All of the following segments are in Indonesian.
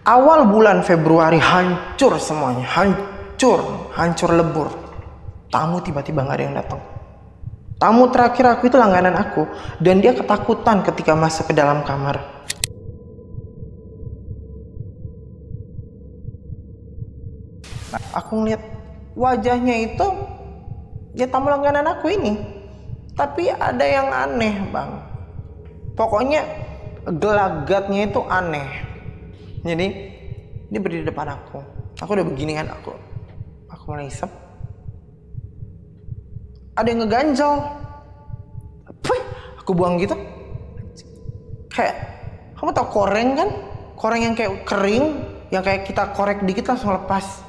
Awal bulan Februari hancur semuanya, hancur lebur. Tamu tiba-tiba nggak ada yang datang. Tamu terakhir aku itu langganan aku, dan dia ketakutan ketika masuk ke dalam kamar. Aku ngeliat wajahnya itu ya tamu langganan aku ini, tapi ada yang aneh bang. Pokoknya gelagatnya itu aneh. Jadi dia berdiri di depan aku udah begini kan, aku mulai isep. Ada yang ngeganjel. Puh, aku buang gitu. Kayak, kamu tau koreng kan? Koreng yang kayak kering, yang kayak kita korek dikit langsung lepas.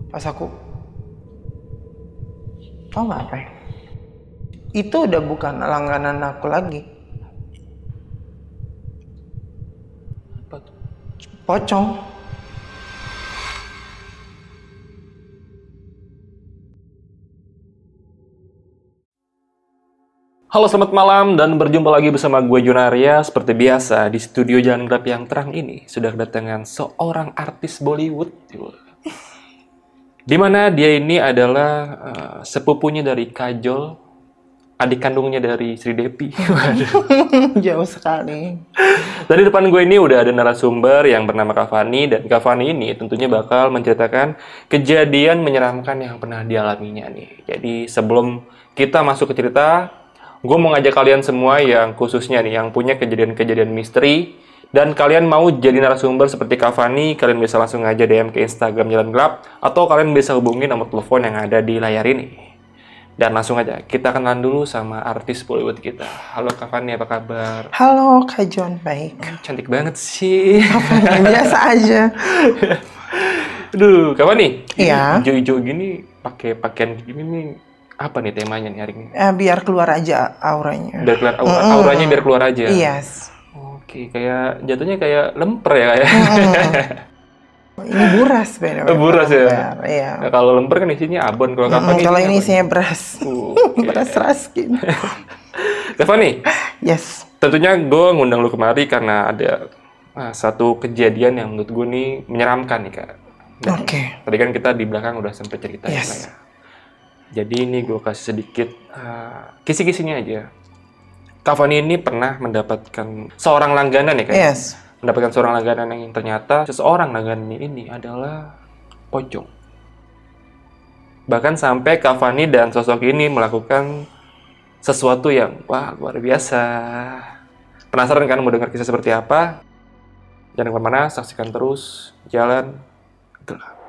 Pas aku, tau gak apa ya? Itu udah bukan langganan aku lagi. Apa tuh? Pocong. Halo, selamat malam dan berjumpa lagi bersama gue Junaria. Seperti biasa di studio Jalan Gelap yang terang ini sudah kedatangan seorang artis Bollywood, di mana dia ini adalah sepupunya dari Kajol, adik kandungnya dari Sri Devi. Jauh sekali. Dari depan gue ini udah ada narasumber yang bernama Kak Fani, dan Kak Fani ini tentunya bakal menceritakan kejadian menyeramkan yang pernah dialaminya nih. Jadi sebelum kita masuk ke cerita, gue mau ngajak kalian semua yang khususnya nih yang punya kejadian-kejadian misteri dan kalian mau jadi narasumber seperti Kak Fani, kalian bisa langsung aja DM ke Instagram Jalan Gelap atau kalian bisa hubungi nomor telepon yang ada di layar ini. Dan langsung aja kita kenalan dulu sama artis Bollywood kita. Halo Kak Fani, apa kabar? Halo Kak John, baik. Cantik banget sih. Biasa aja. Aduh, Kak Fani, Iya. hijau-hijau gini pakai pakaian gini nih. Apa nih temanya nih hari ini? Biar keluar aja auranya. Biar keluar auranya biar keluar aja. Yes. Oke, kayak jatuhnya kayak lemper ya kayak. Ini buras bener. Buras ya. Iya. Nah, kalau lemper kan isinya abon, kalau Kak Fani Kalau ini apa isinya nih? beras. Oke. Beras raskin. Kak Fani, Yes. tentunya gue ngundang lu kemari karena ada satu kejadian yang menurut gue nih menyeramkan nih Kak. Dan Oke. tadi kan kita di belakang udah sempet cerita ya Yes. Kak ya. Jadi ini gue kasih sedikit kisi-kisinya aja. Kak Fani ini pernah mendapatkan seorang langganan ya Kak? Yes. Mendapatkan seorang langganan yang ternyata seseorang langganan ini adalah pocong. Bahkan sampai Kak Fani dan sosok ini melakukan sesuatu yang wah luar biasa. Penasaran kan mau dengar kisah seperti apa? Jangan kemana-mana, saksikan terus Jalan Gelap.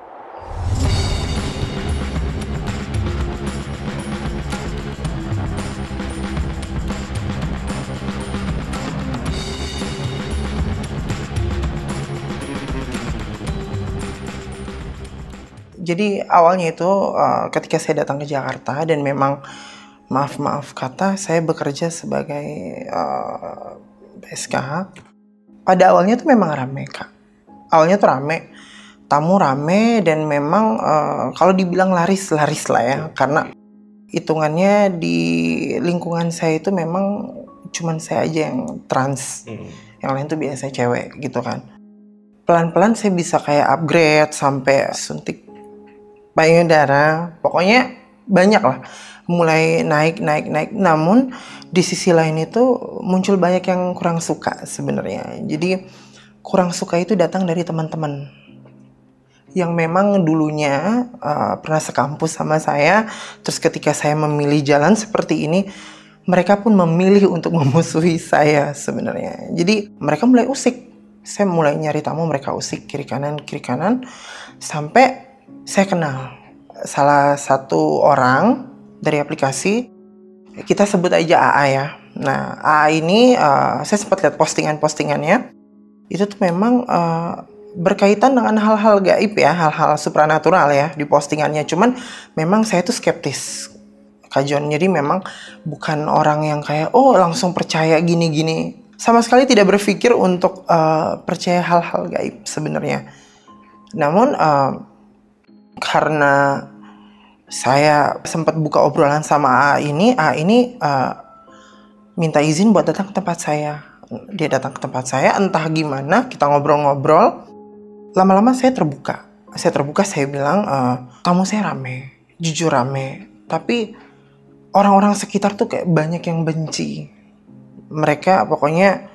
Jadi awalnya itu ketika saya datang ke Jakarta dan memang maaf kata saya bekerja sebagai PSK. Pada awalnya tuh memang rame Kak. Awalnya tuh rame, tamu rame dan memang kalau dibilang laris lah ya, karena hitungannya di lingkungan saya itu memang cuman saya aja yang trans, yang lain tuh biasa cewek gitu kan. Pelan-pelan saya bisa kayak upgrade sampai suntik payudara, pokoknya banyak lah, mulai naik. Namun di sisi lain itu muncul banyak yang kurang suka sebenarnya. Jadi kurang suka itu datang dari teman-teman yang memang dulunya pernah sekampus sama saya, terus ketika saya memilih jalan seperti ini, mereka pun memilih untuk memusuhi saya sebenarnya. Jadi mereka mulai usik, saya mulai nyari tamu, mereka usik kiri kanan, sampai saya kenal salah satu orang dari aplikasi, kita sebut aja AA ya. Nah AA ini saya sempat lihat postingannya, itu tuh memang berkaitan dengan hal-hal gaib ya, hal-hal supranatural ya di postingannya. Cuman memang saya tuh skeptis Kak John, jadi memang bukan orang yang kayak oh langsung percaya gini-gini. Sama sekali tidak berpikir untuk percaya hal-hal gaib sebenarnya. Namun karena saya sempat buka obrolan sama AA ini minta izin buat datang ke tempat saya. Dia datang ke tempat saya, entah gimana, kita ngobrol-ngobrol. Lama-lama saya terbuka. Saya bilang, tamu saya rame, jujur rame. Tapi orang-orang sekitar tuh kayak banyak yang benci. Mereka pokoknya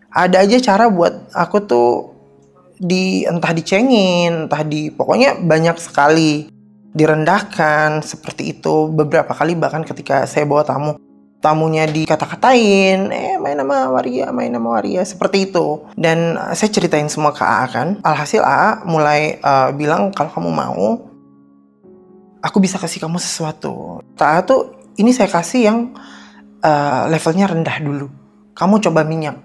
ada aja cara buat aku tuh entah dicengin, pokoknya banyak sekali direndahkan seperti itu. Beberapa kali bahkan ketika saya bawa tamunya dikata-katain, main sama Waria, seperti itu. Dan saya ceritain semua ke AA kan. Alhasil AA mulai bilang, kalau kamu mau, aku bisa kasih kamu sesuatu. AA tuh, ini saya kasih yang levelnya rendah dulu. Kamu coba minyak.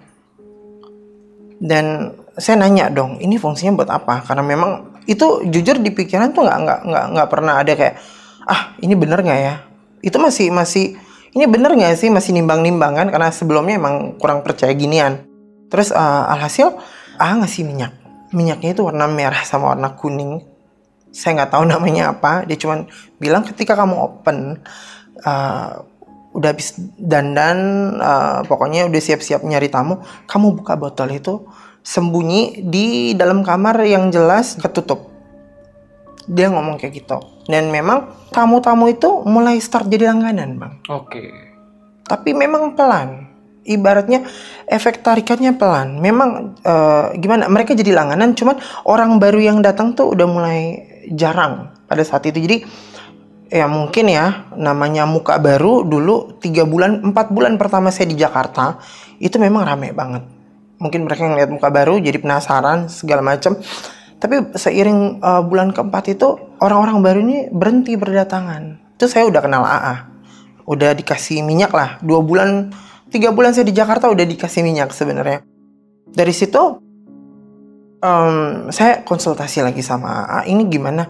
Dan saya nanya dong, ini fungsinya buat apa? Karena memang itu jujur di pikiran tuh nggak pernah ada kayak, ini bener nggak ya? Itu masih ini bener nggak sih, masih nimbang-nimbang kan, karena sebelumnya emang kurang percaya ginian. Terus alhasil ngasih minyaknya itu warna merah sama warna kuning. Saya nggak tahu namanya apa. Dia cuma bilang ketika kamu open, udah habis dandan, pokoknya udah siap-siap nyari tamu, kamu buka botol itu, sembunyi di dalam kamar yang jelas ketutup. Dia ngomong kayak gitu. Dan memang tamu-tamu itu mulai start jadi langganan, Bang. Oke. Tapi memang pelan. Ibaratnya efek tarikannya pelan. Memang gimana? Mereka jadi langganan, cuman orang baru yang datang tuh udah mulai jarang pada saat itu. Jadi ya mungkin ya, namanya muka baru dulu 4 bulan pertama saya di Jakarta, itu memang rame banget. Mungkin mereka ngeliat muka baru jadi penasaran segala macam. Tapi seiring bulan keempat itu orang-orang baru ini berhenti berdatangan. Itu saya udah kenal AA. Udah dikasih minyak lah. 3 bulan saya di Jakarta udah dikasih minyak sebenarnya. Dari situ saya konsultasi lagi sama AA, ini gimana?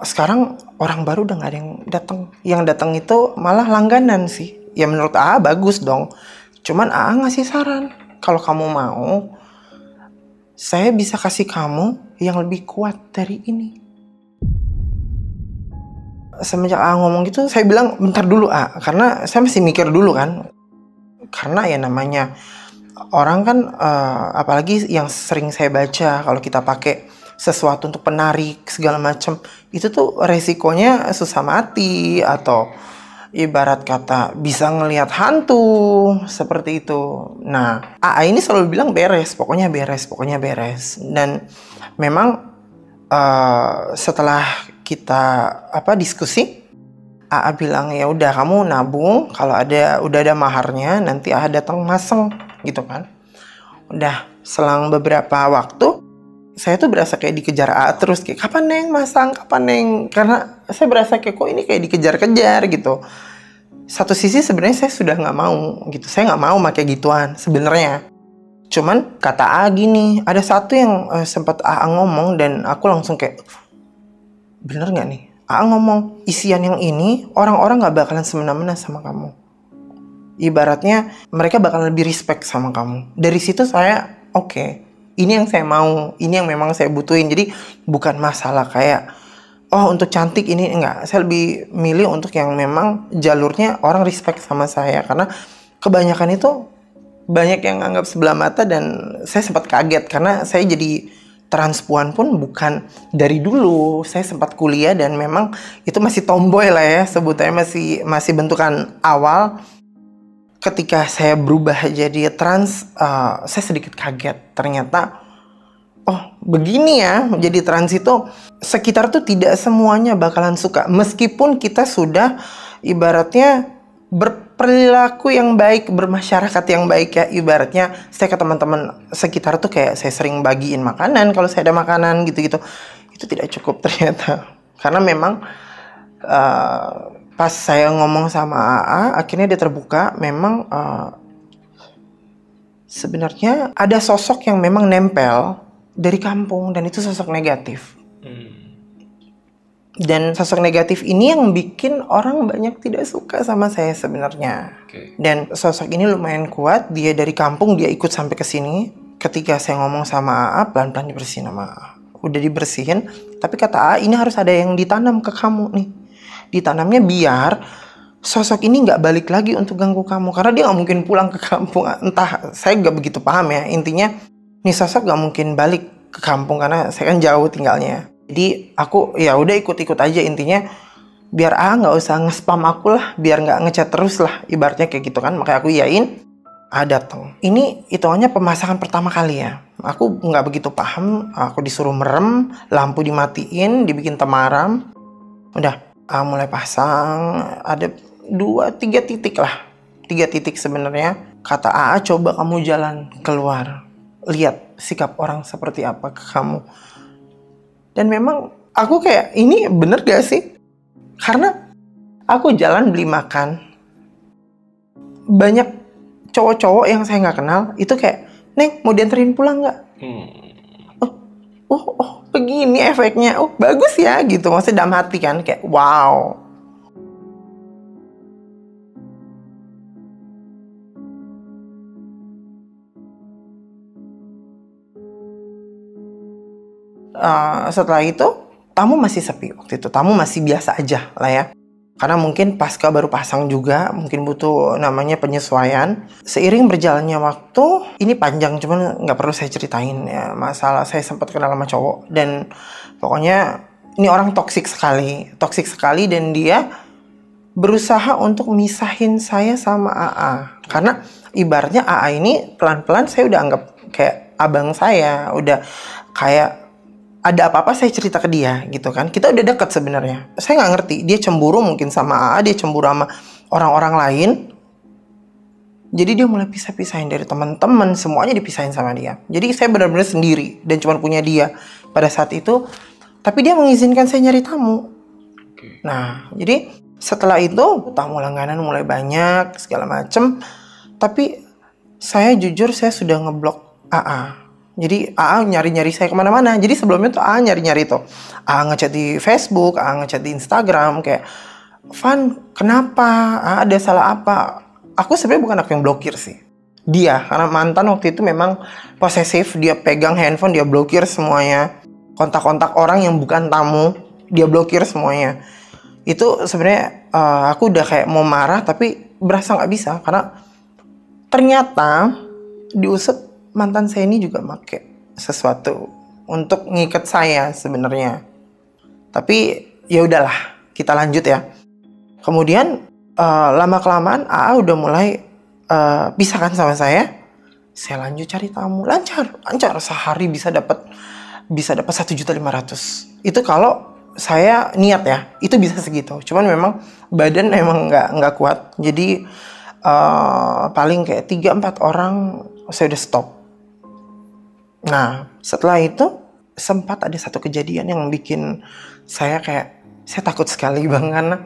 Sekarang orang baru udah gak ada yang datang. Yang datang itu malah langganan sih. Ya menurut AA bagus dong. Cuman AA ngasih saran, kalau kamu mau, saya bisa kasih kamu yang lebih kuat dari ini. Semenjak AA ngomong gitu, saya bilang bentar dulu karena saya masih mikir dulu kan. Karena ya namanya orang kan, apalagi yang sering saya baca, kalau kita pakai sesuatu untuk penarik segala macam, itu tuh resikonya susah mati atau ibarat kata bisa ngelihat hantu seperti itu. Nah, AA ini selalu bilang pokoknya beres. Dan memang setelah kita diskusi, AA bilang ya udah kamu nabung, kalau udah ada maharnya nanti AA datang masang gitu kan. Udah selang beberapa waktu saya tuh berasa kayak dikejar AA terus, kayak kapan Neng masang, kapan Neng, karena saya berasa kayak kok ini kayak dikejar-kejar gitu. Satu sisi sebenarnya saya sudah nggak mau gitu, saya nggak mau pakai gituan sebenarnya. Cuman kata AA gini, ada satu yang sempat AA ngomong dan aku langsung kayak, bener nggak nih? AA ngomong, isian yang ini orang-orang nggak bakalan semena-mena sama kamu. Ibaratnya mereka bakalan lebih respect sama kamu. Dari situ saya oke. Ini yang saya mau, ini yang memang saya butuhin. Jadi bukan masalah kayak, untuk cantik ini, enggak. Saya lebih milih untuk yang memang jalurnya orang respect sama saya. Karena kebanyakan itu banyak yang anggap sebelah mata dan saya sempat kaget. Karena saya jadi transpuan pun bukan dari dulu. Saya sempat kuliah dan memang itu masih tomboy lah ya. Sebutannya masih bentukan awal. Ketika saya berubah jadi trans, saya sedikit kaget. Ternyata, begini ya, jadi trans itu sekitar tuh tidak semuanya bakalan suka. Meskipun kita sudah ibaratnya berperilaku yang baik, bermasyarakat yang baik ya. Ibaratnya saya ke teman-teman sekitar tuh kayak saya sering bagiin makanan kalau saya ada makanan gitu-gitu. Itu tidak cukup ternyata. Karena memang pas saya ngomong sama AA, akhirnya dia terbuka. Memang sebenarnya ada sosok yang memang nempel dari kampung dan itu sosok negatif. Dan sosok negatif ini yang bikin orang banyak tidak suka sama saya sebenarnya. Dan sosok ini lumayan kuat. Dia dari kampung, dia ikut sampai ke sini. Ketika saya ngomong sama AA, pelan-pelan dibersihin sama AA. Udah dibersihin, tapi kata AA, ini harus ada yang ditanam ke kamu nih. Ditanamnya biar sosok ini nggak balik lagi untuk ganggu kamu, karena dia nggak mungkin pulang ke kampung. Entah, saya nggak begitu paham ya. Intinya nih sosok nggak mungkin balik ke kampung karena saya kan jauh tinggalnya. Jadi aku ya udah ikut-ikut aja, intinya biar nggak usah nge-spam aku lah, biar nggak ngechat terus lah, ibaratnya kayak gitu kan. Makanya aku iyain, datang. Ini hitungannya pemasangan pertama kali ya. Aku nggak begitu paham, aku disuruh merem, lampu dimatiin, dibikin temaram. Udah, mulai pasang, ada 2-3 titik lah. 3 titik sebenarnya. Kata coba kamu jalan keluar. Lihat sikap orang seperti apa ke kamu. Dan memang aku kayak, ini bener gak sih? Karena aku jalan beli makan. Banyak cowok-cowok yang saya nggak kenal itu kayak, "Neng, mau dianterin pulang nggak?" Oh, begini efeknya. Oh, bagus ya gitu. Maksudnya dalam hati kan kayak wow. Setelah itu tamu masih sepi waktu itu. Tamu masih biasa aja lah ya. Karena mungkin pasca baru pasang juga, mungkin butuh namanya penyesuaian. Seiring berjalannya waktu, ini panjang cuman nggak perlu saya ceritain ya. Masalah saya sempat kenal sama cowok dan pokoknya ini orang toksik sekali dan dia berusaha untuk misahin saya sama Karena ibaratnya ini pelan-pelan saya udah anggap kayak abang saya, udah kayak ada apa-apa saya cerita ke dia gitu kan. Kita udah deket sebenarnya. Saya nggak ngerti dia cemburu mungkin sama dia cemburu sama orang-orang lain. Jadi dia mulai pisah-pisahin dari teman-teman, semuanya dipisahin sama dia. Jadi saya benar-benar sendiri dan cuma punya dia pada saat itu. Tapi dia mengizinkan saya nyari tamu. Nah, jadi setelah itu tamu langganan mulai banyak segala macem. Tapi saya jujur saya sudah ngeblok Jadi nyari-nyari saya kemana-mana. Jadi sebelumnya tuh nyari-nyari tuh. Ngechat di Facebook, ngechat di Instagram. Kayak, "Van, kenapa? Ada salah apa?" Aku sebenarnya bukan aku yang blokir sih. Dia, karena mantan waktu itu memang posesif. Dia pegang handphone, dia blokir semuanya. Kontak-kontak orang yang bukan tamu, dia blokir semuanya. Itu sebenarnya aku udah kayak mau marah, tapi berasa nggak bisa. Karena ternyata diusut mantan saya ini juga make sesuatu untuk ngikat saya sebenarnya. Tapi ya udahlah, kita lanjut ya. Kemudian lama kelamaan udah mulai pisahkan sama saya. Saya lanjut cari tamu, lancar sehari bisa dapat 1.500.000. Itu kalau saya niat ya, itu bisa segitu. Cuman memang badan emang nggak kuat. Jadi paling kayak 3-4 orang saya udah stop. Nah, setelah itu sempat ada satu kejadian yang bikin saya takut sekali bang, karena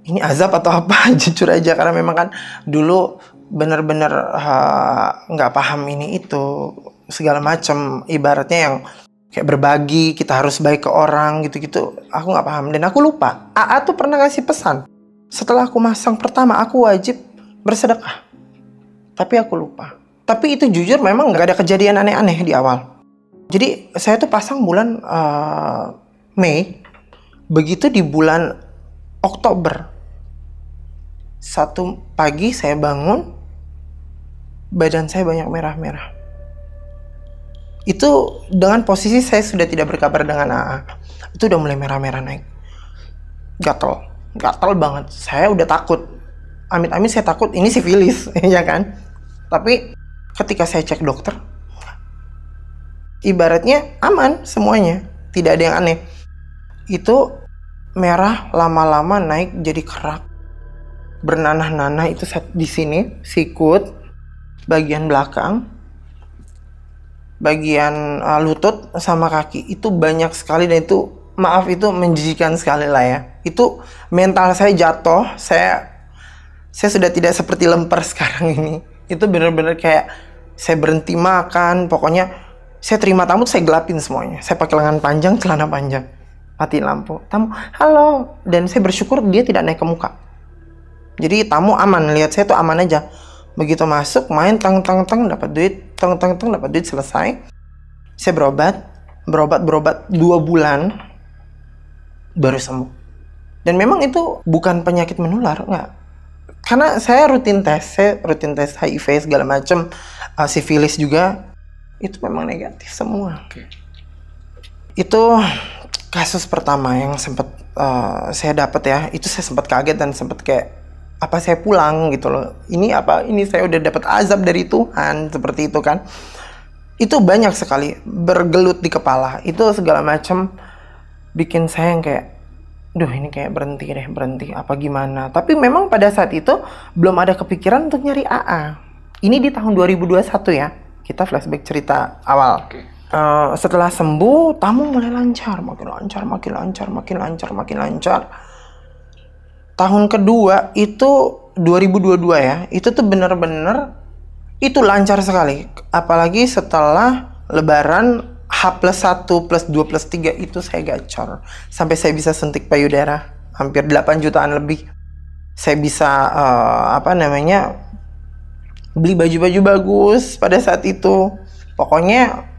ini azab atau apa, jujur aja. Karena memang kan dulu bener-bener nggak paham ini itu segala macam, ibaratnya yang kayak berbagi, kita harus baik ke orang gitu-gitu, aku nggak paham dan aku lupa. Tuh pernah ngasih pesan, setelah aku masang pertama aku wajib bersedekah, tapi aku lupa. Tapi itu jujur memang nggak ada kejadian aneh-aneh di awal. Jadi saya tuh pasang bulan Mei. Begitu di bulan Oktober, satu pagi saya bangun, badan saya banyak merah-merah. Itu dengan posisi saya sudah tidak berkabar dengan Itu udah mulai merah-merah naik. Gatel banget. Saya udah takut. Amit-amit saya takut ini sifilis, ya kan? Tapi ketika saya cek dokter, ibaratnya aman semuanya, tidak ada yang aneh. Itu merah lama-lama naik jadi kerak, bernanah-nanah. Itu di sini sikut, bagian belakang, bagian lutut sama kaki itu banyak sekali, dan itu maaf itu menjijikan sekali lah ya. Itu mental saya jatuh, saya sudah tidak seperti lemper sekarang ini. Itu benar-benar kayak saya berhenti makan, pokoknya saya terima tamu saya gelapin semuanya. Saya pakai lengan panjang, celana panjang, matiin lampu. Tamu, halo, dan saya bersyukur dia tidak naik ke muka. Jadi tamu aman, lihat saya tuh aman aja. Begitu masuk, main tang dapat duit, dapat duit, selesai. Saya berobat 2 bulan baru sembuh. Dan memang itu bukan penyakit menular, nggak. Karena saya rutin tes HIV segala macam, sifilis juga, itu memang negatif semua. Itu kasus pertama yang sempat saya dapat ya. Itu saya sempat kaget dan sempat kayak, apa saya pulang gitu loh. Ini saya udah dapat azab dari Tuhan, seperti itu kan. Itu banyak sekali bergelut di kepala. Itu segala macam bikin saya yang kayak, duh ini kayak berhenti apa gimana. Tapi memang pada saat itu belum ada kepikiran untuk nyari AA. Ini di tahun 2021 ya. Kita flashback cerita awal. Setelah sembuh, tamu mulai lancar, makin lancar. Tahun kedua itu 2022 ya. Itu tuh bener-bener itu lancar sekali. Apalagi setelah Lebaran H+1, +2, +3 itu saya gacor. Sampai saya bisa suntik payudara. Hampir 8 jutaan lebih. Saya bisa, beli baju-baju bagus pada saat itu. Pokoknya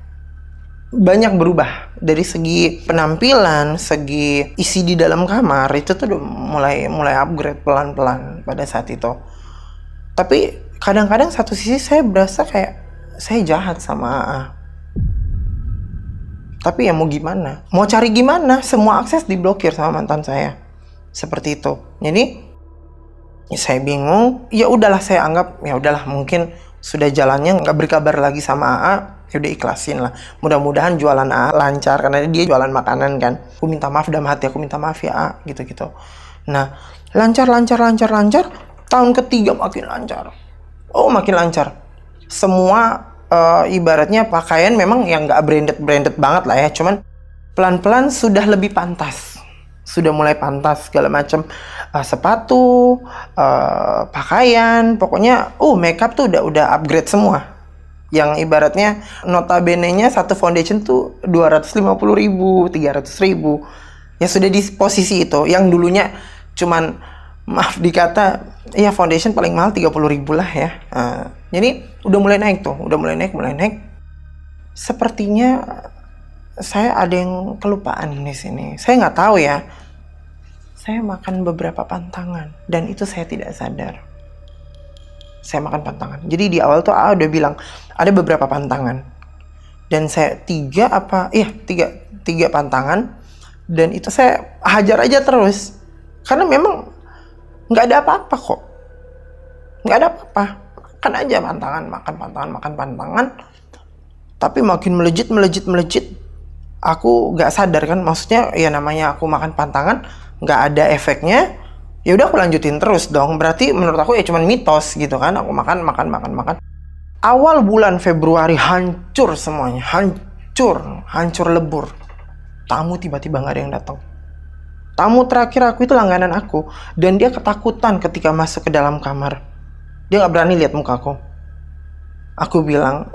banyak berubah. Dari segi penampilan, segi isi di dalam kamar, itu tuh udah mulai upgrade pelan-pelan pada saat itu. Tapi kadang-kadang satu sisi saya berasa kayak saya jahat sama AA. Tapi ya mau gimana? Mau cari gimana? Semua akses diblokir sama mantan saya. Seperti itu. Jadi ya saya bingung. Ya udahlah, saya anggap ya udahlah, mungkin sudah jalannya, nggak berkabar lagi sama AA. Ya udah ikhlasin lah. Mudah-mudahan jualan AA lancar karena dia jualan makanan kan. Aku minta maaf dalam hati, aku minta maaf ya AA, gitu-gitu. Nah, lancar. Tahun ketiga makin lancar. Oh, makin lancar. Semua ibaratnya pakaian memang yang nggak branded banget lah ya, cuman pelan-pelan sudah lebih pantas, sudah mulai pantas segala macam, sepatu, pakaian, pokoknya makeup tuh udah upgrade semua. Yang ibaratnya notabene-nya satu foundation tuh 250.000, 300.000, ya sudah di posisi itu. Yang dulunya cuman, maaf dikata, ya foundation paling mahal 30.000 lah ya. Jadi udah mulai naik. Sepertinya saya ada yang kelupaan di sini. Saya nggak tahu ya. Saya makan beberapa pantangan dan itu saya tidak sadar. Saya makan pantangan. Jadi di awal tuh AA udah bilang ada beberapa pantangan. Dan saya tiga pantangan. Dan itu saya hajar aja terus. Karena memang nggak ada apa-apa kok. Nggak ada apa-apa. Makan aja pantangan, makan pantangan. Tapi makin melejit. Aku nggak sadar kan. Maksudnya ya namanya aku makan pantangan, nggak ada efeknya. Ya udah aku lanjutin terus dong. Berarti menurut aku ya cuman mitos gitu kan. Aku makan. Awal bulan Februari hancur semuanya. Hancur lebur. Tamu tiba-tiba nggak ada yang datang. Tamu terakhir aku itu langganan aku. Dan dia ketakutan ketika masuk ke dalam kamar. Dia nggak berani lihat muka aku. Aku bilang,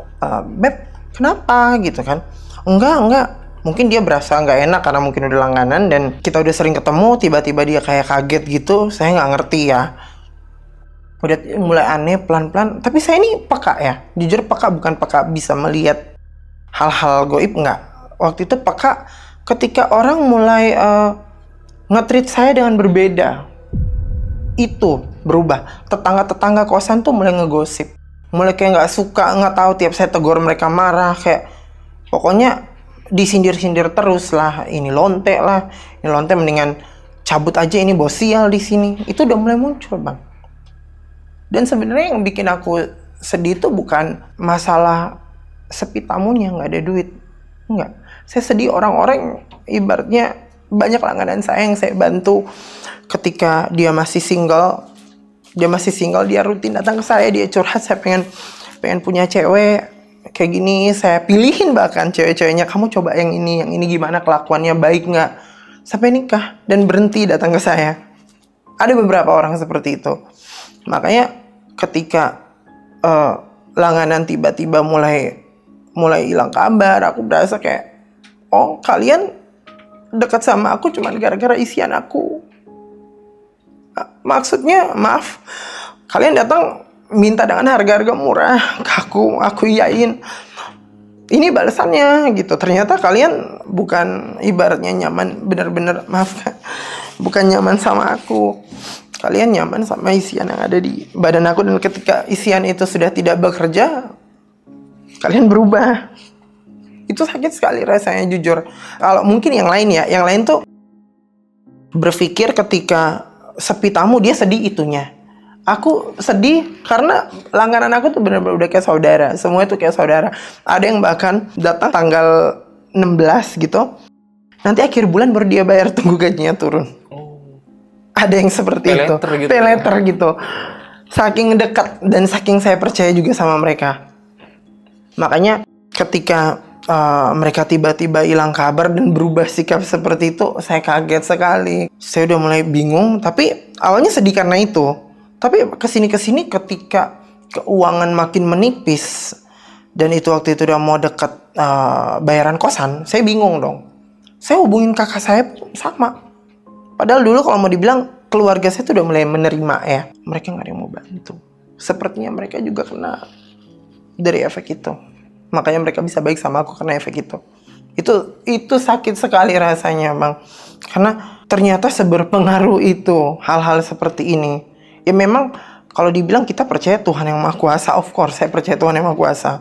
Beb, kenapa? Gitu kan. Enggak. Mungkin dia berasa nggak enak karena mungkin udah langganan. Dan kita udah sering ketemu, tiba-tiba dia kayak kaget gitu. Saya nggak ngerti ya. Udah mulai aneh pelan-pelan. Tapi saya ini peka ya. Jujur peka, bukan peka bisa melihat hal-hal goib, nggak. Waktu itu peka ketika orang mulai nge-treat saya dengan berbeda. Itu berubah. Tetangga-tetangga kosan tuh mulai ngegosip. Mulai kayak nggak suka, nggak tahu, tiap saya tegur mereka marah. Kayak pokoknya disindir-sindir terus lah. Ini lonte lah. Ini lonte mendingan cabut aja, ini bos sial di sini. Itu udah mulai muncul, Bang. Dan sebenarnya yang bikin aku sedih itu bukan masalah sepi tamunya, nggak ada duit. Enggak. Saya sedih orang-orang ibaratnya banyak langganan saya yang saya bantu ketika dia masih single, dia rutin datang ke saya, dia curhat, saya pengen punya cewek kayak gini, saya pilihin bahkan cewek-ceweknya, kamu coba yang ini gimana kelakuannya, baik nggak, sampai nikah dan berhenti datang ke saya. Ada beberapa orang seperti itu. Makanya ketika langganan tiba-tiba mulai hilang kabar, aku berasa kayak, oh kalian dekat sama aku cuma gara-gara isian aku. Maksudnya, maaf, kalian datang minta dengan harga-harga murah ke aku iyain. Ini balasannya gitu. Ternyata kalian bukan ibaratnya nyaman, bener-bener, maaf, bukan nyaman sama aku. Kalian nyaman sama isian yang ada di badan aku, dan ketika isian itu sudah tidak bekerja, kalian berubah. Itu sakit sekali rasanya, jujur. Kalau mungkin yang lain ya, yang lain tuh berpikir ketika sepi tamu dia sedih itunya. Aku sedih karena langganan aku tuh benar-benar udah kayak saudara. Semua itu kayak saudara. Ada yang bahkan datang tanggal 16 gitu. Nanti akhir bulan baru dia bayar, tunggu gajinya turun. Ada yang seperti itu. Gitu. Peleter gitu. Saking dekat dan saking saya percaya juga sama mereka. Makanya ketika mereka tiba-tiba hilang kabar dan berubah sikap seperti itu, saya kaget sekali. Saya udah mulai bingung, tapi awalnya sedih karena itu. Tapi kesini-kesini ketika keuangan makin menipis, dan itu waktu itu udah mau deket bayaran kosan, saya bingung dong. Saya hubungin kakak saya sama. Padahal dulu kalau mau dibilang keluarga saya tuh udah mulai menerima ya. Mereka nggak ada yang mau bantu. Sepertinya mereka juga kena dari efek itu. Makanya mereka bisa baik sama aku karena efek itu. Itu sakit sekali rasanya, Bang. Karena ternyata seberpengaruh itu hal-hal seperti ini. Ya memang kalau dibilang kita percaya Tuhan yang Maha Kuasa, of course saya percaya Tuhan yang Maha Kuasa.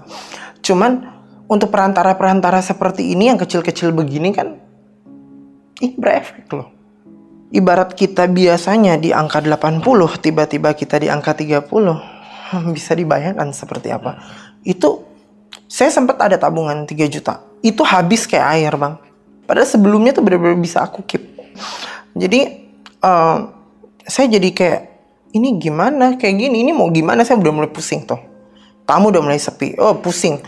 Cuman untuk perantara-perantara seperti ini yang kecil-kecil begini kan, ini berefek loh. Ibarat kita biasanya di angka 80, tiba-tiba kita di angka 30. Bisa dibayangkan seperti apa. Itu saya sempat ada tabungan 3 juta. Itu habis kayak air, Bang. Padahal sebelumnya tuh benar-benar bisa aku keep. Jadi saya jadi kayak, ini gimana? Kayak gini, ini mau gimana? Saya udah mulai pusing tuh. Tamu udah mulai sepi. Oh, pusing.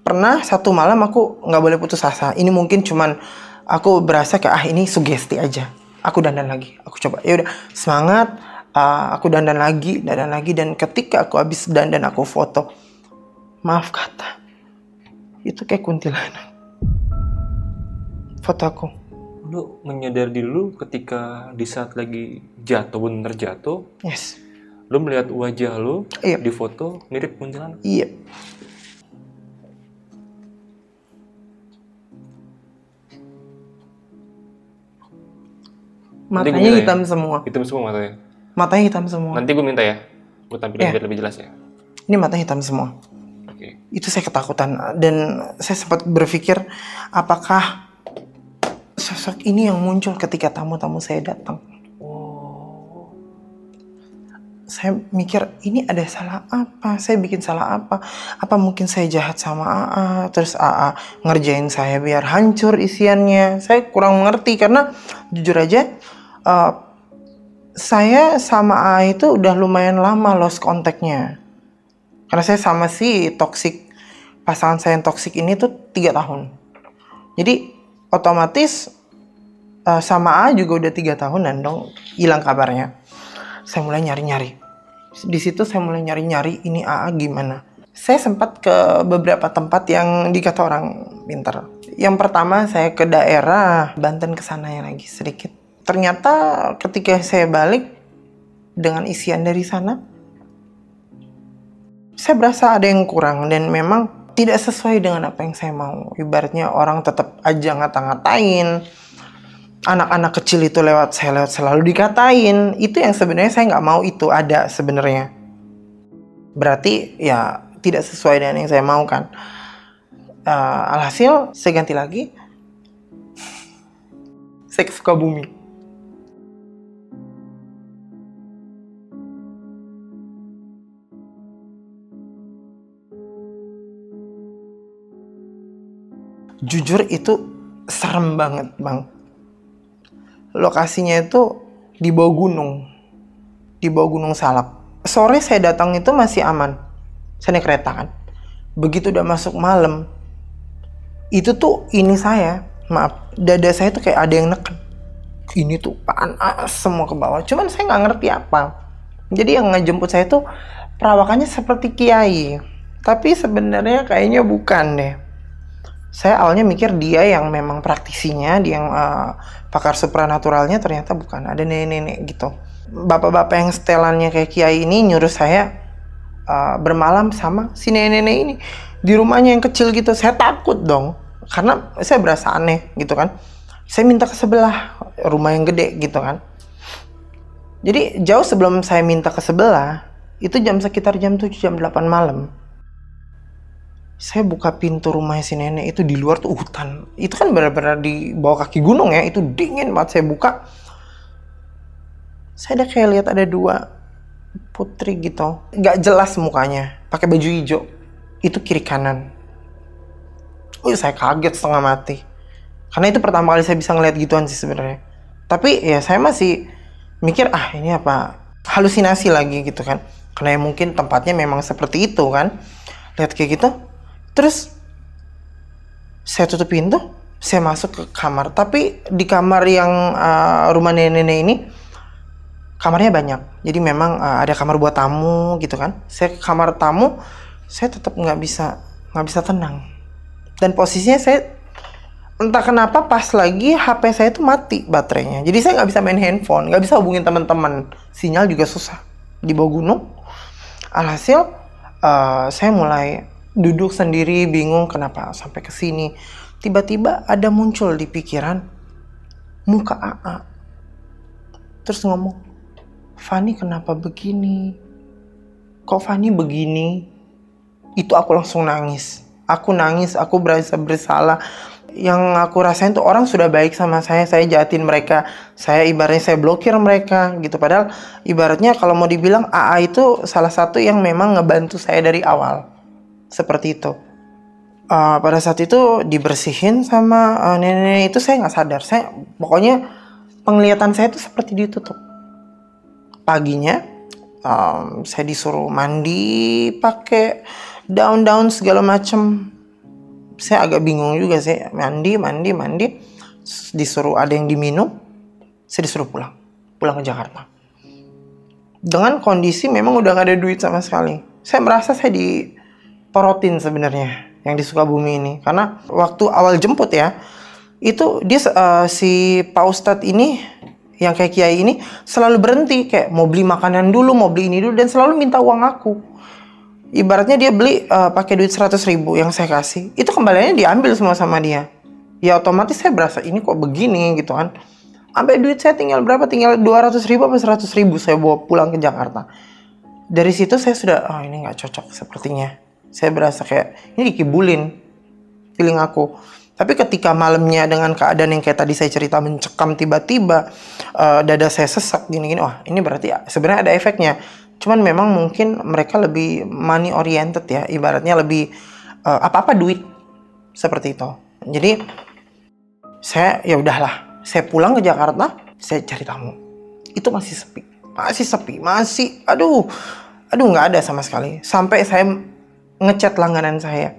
Pernah satu malam aku nggak boleh putus asa. Ini mungkin cuman aku berasa kayak, ini sugesti aja. Aku dandan lagi. Aku coba. Ya udah, semangat. Aku dandan lagi. Dan ketika aku habis dandan, aku foto. Maaf kata. Itu kayak kuntilanak. Foto aku. Lu menyadari dulu ketika di saat lagi jatuh, bener jatuh. Yes. Lu melihat wajah lu Iya. di foto mirip kuntilanak. Iya. Matanya hitam semua. Hitam semua matanya. Matanya hitam semua. Nanti gue minta ya, gue tampilin biar lebih jelas ya. Ini matanya hitam semua. Oke. Itu saya ketakutan dan saya sempat berpikir apakah sosok ini yang muncul ketika tamu-tamu saya datang. Oh. Saya mikir ini ada salah apa? Saya bikin salah apa? Apa mungkin saya jahat sama AA? Terus AA ngerjain saya biar hancur isiannya? Saya kurang mengerti karena jujur aja saya sama AA itu udah lumayan lama lost kontaknya. Karena saya sama si toksik, pasangan saya yang toksik ini tuh 3 tahun. Jadi otomatis sama AA juga udah 3 tahunan dong hilang kabarnya. Saya mulai nyari-nyari. Di situ saya mulai nyari-nyari ini AA gimana. Saya sempat ke beberapa tempat yang dikata orang pintar. Yang pertama saya ke daerah Banten, kesananya lagi sedikit. Ternyata ketika saya balik dengan isian dari sana, saya berasa ada yang kurang dan memang tidak sesuai dengan apa yang saya mau. Ibaratnya orang tetap aja ngata-ngatain. Anak-anak kecil itu lewat selalu dikatain. Itu yang sebenarnya saya nggak mau itu ada sebenarnya. Berarti ya tidak sesuai dengan yang saya mau kan. Alhasil saya ganti lagi. Saya ke Sukabumi. Jujur itu serem banget, Bang. Lokasinya itu di bawah gunung. Di bawah Gunung Salak. Sore saya datang itu masih aman. Saya naik kereta kan. Begitu udah masuk malam, itu tuh ini saya, maaf, dada saya tuh kayak ada yang neken. Ini tuh panas semua ke bawah. Cuman saya nggak ngerti apa. Jadi yang ngejemput saya tuh perawakannya seperti kiai. Tapi sebenarnya kayaknya bukan deh. Saya awalnya mikir dia yang memang praktisinya, dia yang pakar supranaturalnya, ternyata bukan. Ada nenek-nenek gitu. Bapak-bapak yang setelannya kayak kiai ini nyuruh saya bermalam sama si nenek-nenek ini. Di rumahnya yang kecil gitu. Saya takut dong. Karena saya berasa aneh gitu kan. Saya minta ke sebelah, rumah yang gede gitu kan. Jadi jauh sebelum saya minta ke sebelah, itu sekitar jam 7, jam 8 malam. Saya buka pintu rumahnya si nenek, itu di luar tuh hutan. Itu kan benar-benar di bawah kaki gunung ya, itu dingin banget. Saya buka, saya ada kayak lihat ada 2 putri gitu, nggak jelas mukanya, pakai baju hijau. Itu kiri kanan. Saya kaget setengah mati. Karena itu pertama kali saya bisa ngeliat gituan sih sebenarnya. Tapi ya saya masih mikir, ini apa halusinasi lagi gitu kan. Karena ya mungkin tempatnya memang seperti itu kan. Lihat kayak gitu. Terus saya tutup pintu, saya masuk ke kamar. Tapi di kamar yang rumah nenek-nenek ini, kamarnya banyak. Jadi memang ada kamar buat tamu gitu kan. Saya ke kamar tamu, saya tetap nggak bisa tenang. Dan posisinya saya entah kenapa pas lagi HP saya tuh mati baterainya. Jadi saya nggak bisa main handphone, nggak bisa hubungin teman-teman. Sinyal juga susah di bawah gunung. Alhasil saya mulai duduk sendiri, bingung kenapa sampai ke sini. Tiba-tiba ada muncul di pikiran muka AA. Terus ngomong, "Fani kenapa begini? Kok Fani begini?" Itu aku langsung nangis. Aku nangis, aku berasa bersalah. Yang aku rasain tuh orang sudah baik sama saya jahatin mereka. Saya ibaratnya saya blokir mereka gitu. Padahal ibaratnya kalau mau dibilang AA itu salah satu yang memang ngebantu saya dari awal. Seperti itu. Pada saat itu dibersihin sama nenek itu saya nggak sadar. Pokoknya penglihatan saya tuh seperti ditutup. Paginya saya disuruh mandi pakai daun-daun segala macem. Saya agak bingung juga sih, mandi, disuruh ada yang diminum, saya disuruh pulang ke Jakarta. Dengan kondisi memang udah gak ada duit sama sekali. Saya merasa saya diporotin sebenarnya yang di Sukabumi ini, karena waktu awal jemput ya, itu dia si Pak Ustadz ini yang kayak kiai ini selalu berhenti kayak mau beli makanan dulu, mau beli ini dulu, dan selalu minta uang aku. Ibaratnya dia beli pakai duit 100.000 yang saya kasih, itu kembaliannya diambil semua sama dia. Ya otomatis saya berasa ini kok begini gitu kan. Sampai duit saya tinggal berapa? Tinggal 200.000 apa 100.000 saya bawa pulang ke Jakarta. Dari situ saya sudah, ini nggak cocok sepertinya. Saya berasa kayak ini dikibulin feeling aku. Tapi ketika malamnya dengan keadaan yang kayak tadi saya cerita mencekam, tiba-tiba dada saya sesak gini-gini, ini berarti sebenarnya ada efeknya. Cuman memang mungkin mereka lebih money oriented ya, ibaratnya lebih apa-apa duit seperti itu. Jadi saya ya udahlah, saya pulang ke Jakarta, saya cari tamu. Itu masih sepi, aduh nggak ada sama sekali. Sampai saya ngechat langganan saya,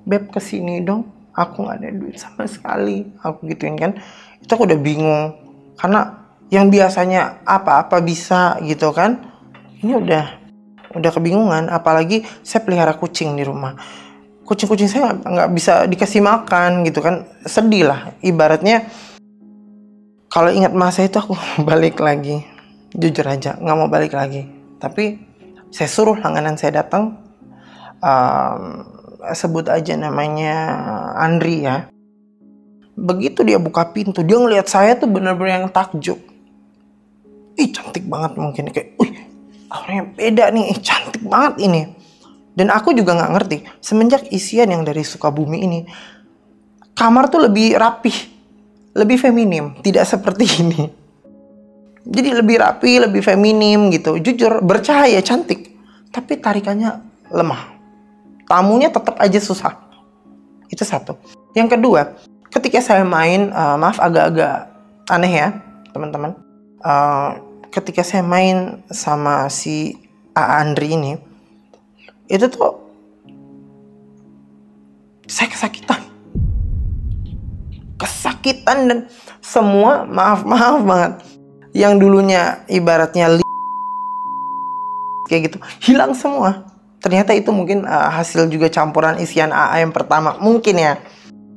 "Beb kesini dong, aku nggak ada duit sama sekali." Aku gituin kan, itu aku udah bingung karena yang biasanya apa-apa bisa gitu kan. Ini udah kebingungan, apalagi saya pelihara kucing di rumah. Kucing-kucing saya nggak bisa dikasih makan gitu kan, sedih lah. Ibaratnya kalau ingat masa itu aku balik lagi, jujur aja nggak mau balik lagi. Tapi saya suruh langganan saya datang, sebut aja namanya Andri ya. Begitu dia buka pintu, dia ngelihat saya tuh bener-bener yang takjub. Cantik banget mungkin kayak, orangnya beda nih, cantik banget ini. Dan aku juga nggak ngerti, semenjak isian yang dari Sukabumi ini, kamar tuh lebih rapih, lebih feminim, tidak seperti ini. Jadi lebih rapi, lebih feminim gitu. Jujur, bercahaya, cantik, tapi tarikannya lemah. Tamunya tetap aja susah. Itu satu. Yang kedua, ketika saya main, maaf agak-agak aneh ya teman-teman. Ketika saya main sama si A. Andri ini, itu tuh saya kesakitan dan semua maaf banget yang dulunya ibaratnya kayak gitu hilang semua. Ternyata itu mungkin hasil juga campuran isian AA yang pertama mungkin ya,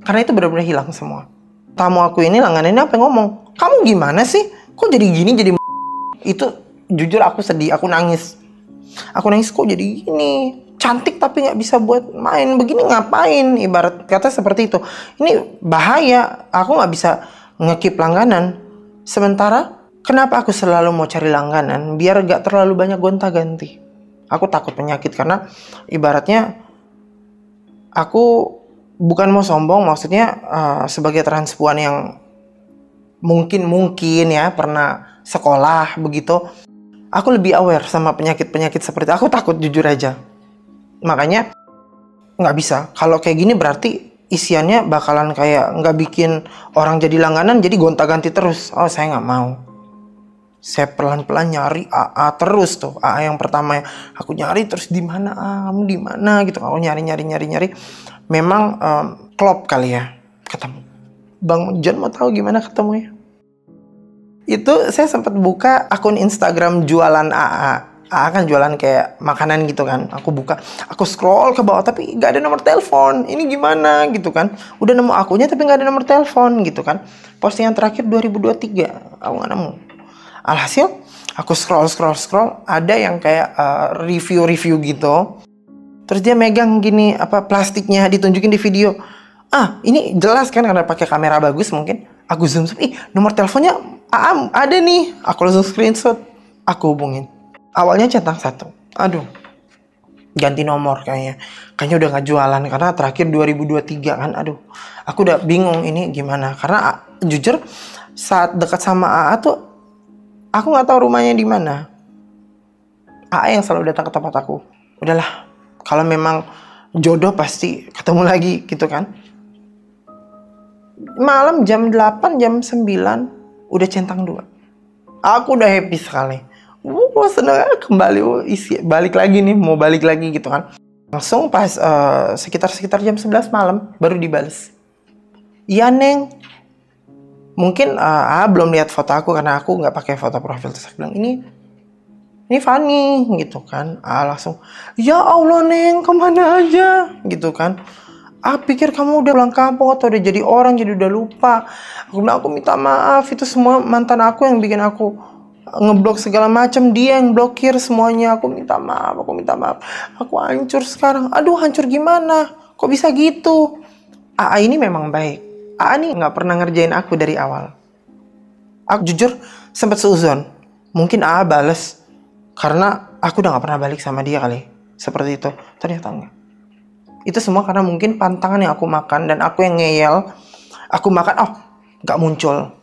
karena itu benar-benar hilang semua. Tamu aku ini langganannya apa ngomong, "Kamu gimana sih? Kok jadi gini, jadi Itu jujur aku sedih, aku nangis kok jadi gini, cantik tapi nggak bisa buat main begini, ngapain?" Ibarat kata seperti itu. Ini bahaya, aku nggak bisa ngekip langganan. Sementara kenapa aku selalu mau cari langganan? Biar gak terlalu banyak gonta-ganti. Aku takut penyakit karena ibaratnya aku bukan mau sombong, maksudnya sebagai transpuan yang mungkin ya pernah sekolah begitu, aku lebih aware sama penyakit-penyakit seperti itu. Aku takut jujur aja. Makanya nggak bisa. Kalau kayak gini berarti isiannya bakalan kayak nggak bikin orang jadi langganan, jadi gonta-ganti terus. Oh, saya nggak mau. Saya pelan-pelan nyari AA terus tuh. AA yang pertama aku nyari terus, di mana kamu di mana gitu. Aku nyari. Memang klop kali ya ketemu. Bang John mau tahu gimana ketemunya? Itu saya sempat buka akun Instagram jualan AA. AA kan jualan kayak makanan gitu kan. Aku buka, aku scroll ke bawah tapi nggak ada nomor telepon. Ini gimana gitu kan? Udah nemu akunnya tapi nggak ada nomor telepon gitu kan. Postingan terakhir 2023, aku nggak nemu. Alhasil aku scroll, ada yang kayak review gitu. Terus dia megang gini plastiknya, ditunjukin di video. Ini jelas kan karena pakai kamera bagus mungkin. Aku zoom, nomor teleponnya ada nih. Aku langsung screenshot, aku hubungin. Awalnya centang 1. Aduh, ganti nomor kayaknya udah nggak jualan karena terakhir 2023 kan. Aduh, aku udah bingung ini gimana. Karena jujur saat dekat sama AA tuh aku nggak tahu rumahnya di mana. AA yang selalu datang ke tempat aku. Udahlah, kalau memang jodoh pasti ketemu lagi gitu kan. Malam jam 8, jam 9 udah centang 2. Aku udah happy sekali. Seneng kembali balik lagi nih, mau balik lagi gitu kan. Langsung pas sekitar jam 11 malam baru dibales. Iya Neng. Mungkin belum lihat foto aku karena aku nggak pakai foto profil. Terus aku bilang ini Fanny gitu kan. Langsung, ya Allah Neng, kemana aja gitu kan. Pikir kamu udah pulang kampung atau udah jadi orang, jadi udah lupa. Aku minta maaf, itu semua mantan aku yang bikin aku ngeblok segala macam. Dia yang blokir semuanya. Aku minta maaf. Aku hancur sekarang. Aduh, hancur gimana? Kok bisa gitu? AA ini memang baik. AA ini nggak pernah ngerjain aku dari awal. Aku jujur sempat seuzon. Mungkin AA bales karena aku udah nggak pernah balik sama dia kali. Seperti itu. Ternyata enggak. Itu semua karena mungkin pantangan yang aku makan dan aku yang ngeyel. Aku makan, nggak muncul.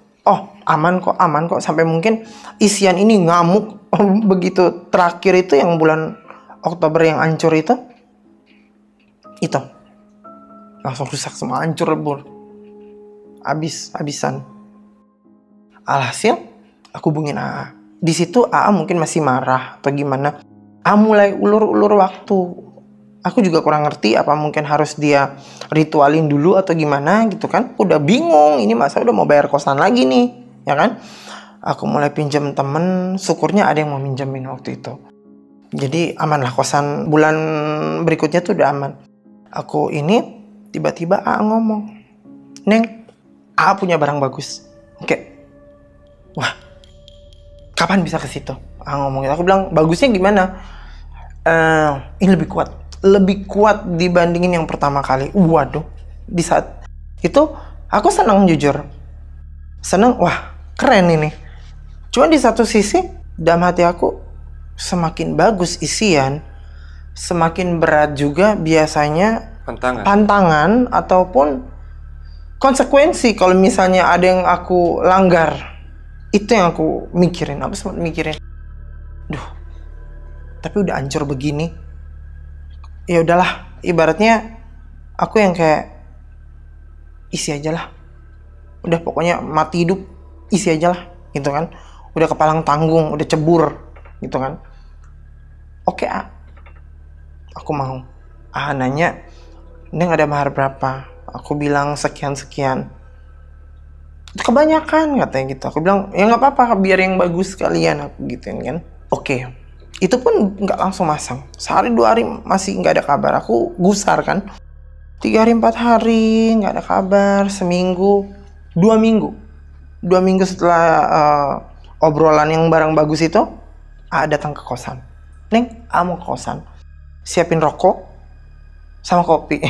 Aman kok. Sampai mungkin isian ini ngamuk. Begitu terakhir itu yang bulan Oktober yang hancur itu langsung rusak semua, hancur lebur. Habisan. Alhasil aku hubungin AA. Di situ AA mungkin masih marah atau gimana. Mulai ulur waktu. Aku juga kurang ngerti apa mungkin harus dia ritualin dulu atau gimana gitu kan. Udah bingung, ini masa udah mau bayar kosan lagi nih, ya kan. Aku mulai pinjam temen, syukurnya ada yang mau minjemin waktu itu. Jadi aman lah, kosan bulan berikutnya tuh udah aman. Aku ini tiba-tiba AA ngomong, Neng, AA punya barang bagus. Oke. Wah, kapan bisa ke situ? AA ngomong gitu. Aku bilang, bagusnya gimana? Ini lebih kuat dibandingin yang pertama kali. Waduh, di saat itu aku senang, jujur senang. Wah, keren ini. Cuma di satu sisi dalam hati aku, semakin bagus isian, semakin berat juga biasanya pantangan ataupun konsekuensi kalau misalnya ada yang aku langgar. Itu yang aku mikirin. Aku sempat mikirin, tapi udah hancur begini. Ya udahlah, ibaratnya aku yang kayak isi aja lah. Udah pokoknya mati hidup isi aja lah gitu kan. Udah kepalang tanggung, udah cebur gitu kan. Oke, aku mau. Nanya, Neng ada mahar berapa? Aku bilang sekian. Itu kebanyakan katanya gitu. Aku bilang ya nggak apa-apa, biar yang bagus kalian, aku gituin kan. Oke. Itu pun nggak langsung masang. Sehari 2 hari masih nggak ada kabar. Aku gusar kan. 3 hari 4 hari nggak ada kabar. Seminggu, 2 minggu. 2 minggu setelah obrolan yang barang bagus itu, datang ke kosan. Neng, mau ke kosan. Siapin rokok sama kopi.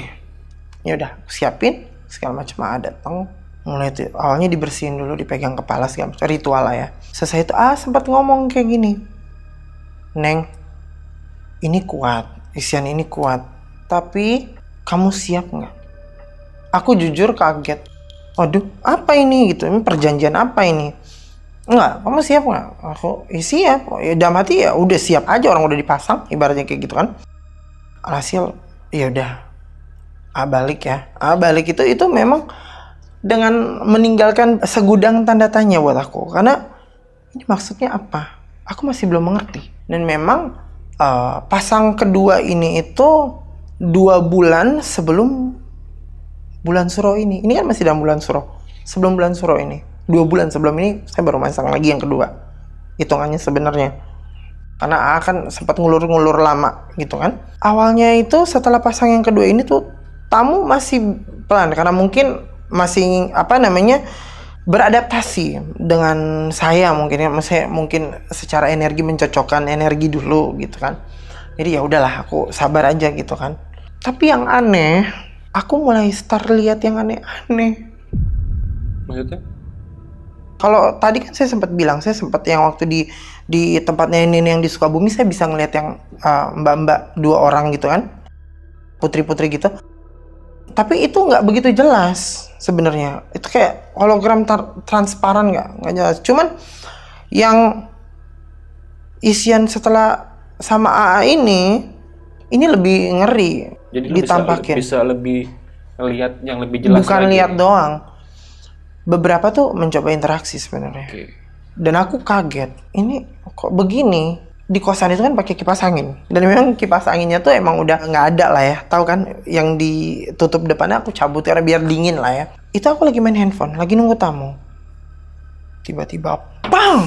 Ya udah, siapin segala macam. Datang. Mulai itu awalnya dibersihin dulu, dipegang kepala segala macam, ritual lah ya. Selesai itu sempat ngomong kayak gini, Neng, ini kuat, isian ini kuat, tapi kamu siap nggak? Aku jujur kaget. Waduh, apa ini gitu? Ini perjanjian apa ini? Enggak, kamu siap nggak? Aku siap. Ya udah mati ya, udah siap aja, orang udah dipasang, ibaratnya kayak gitu kan. Alhasil, ya udah, balik ya. Balik itu memang dengan meninggalkan segudang tanda tanya buat aku, karena ini maksudnya apa? Aku masih belum mengerti. Dan memang pasang kedua ini itu 2 bulan sebelum bulan Suro ini. Ini kan masih dalam bulan Suro. Sebelum bulan Suro ini, 2 bulan sebelum ini saya baru masang lagi yang kedua. Hitungannya sebenarnya. Karena kan sempat ngulur-ngulur lama gitu kan. Awalnya itu setelah pasang yang kedua ini tuh tamu masih pelan karena mungkin masih beradaptasi dengan saya mungkin ya. Saya mungkin secara energi mencocokkan energi dulu gitu kan. Jadi ya udahlah, aku sabar aja gitu kan. Tapi yang aneh, aku mulai start lihat yang aneh-aneh. Maksudnya? Kalau tadi kan saya sempat bilang, saya sempat yang waktu di tempatnya ini yang di Sukabumi, saya bisa ngeliat yang mbak-mbak 2 orang gitu kan, putri-putri gitu. Tapi itu nggak begitu jelas sebenarnya. Itu kayak hologram transparan, nggak jelas. Cuman yang isian setelah sama AA ini lebih ngeri. Jadi ditampakin. bisa lebih lihat yang lebih jelas. Bukan lagi lihat nih. doang. Beberapa tuh mencoba interaksi sebenarnya. Okay. Dan aku kaget. Ini kok begini? Di kosan itu kan pakai kipas angin. Dan memang kipas anginnya tuh emang udah nggak ada lah ya. Tahu kan yang ditutup depannya aku cabut karena biar dingin lah ya. Itu aku lagi main handphone, lagi nunggu tamu. Tiba-tiba bang!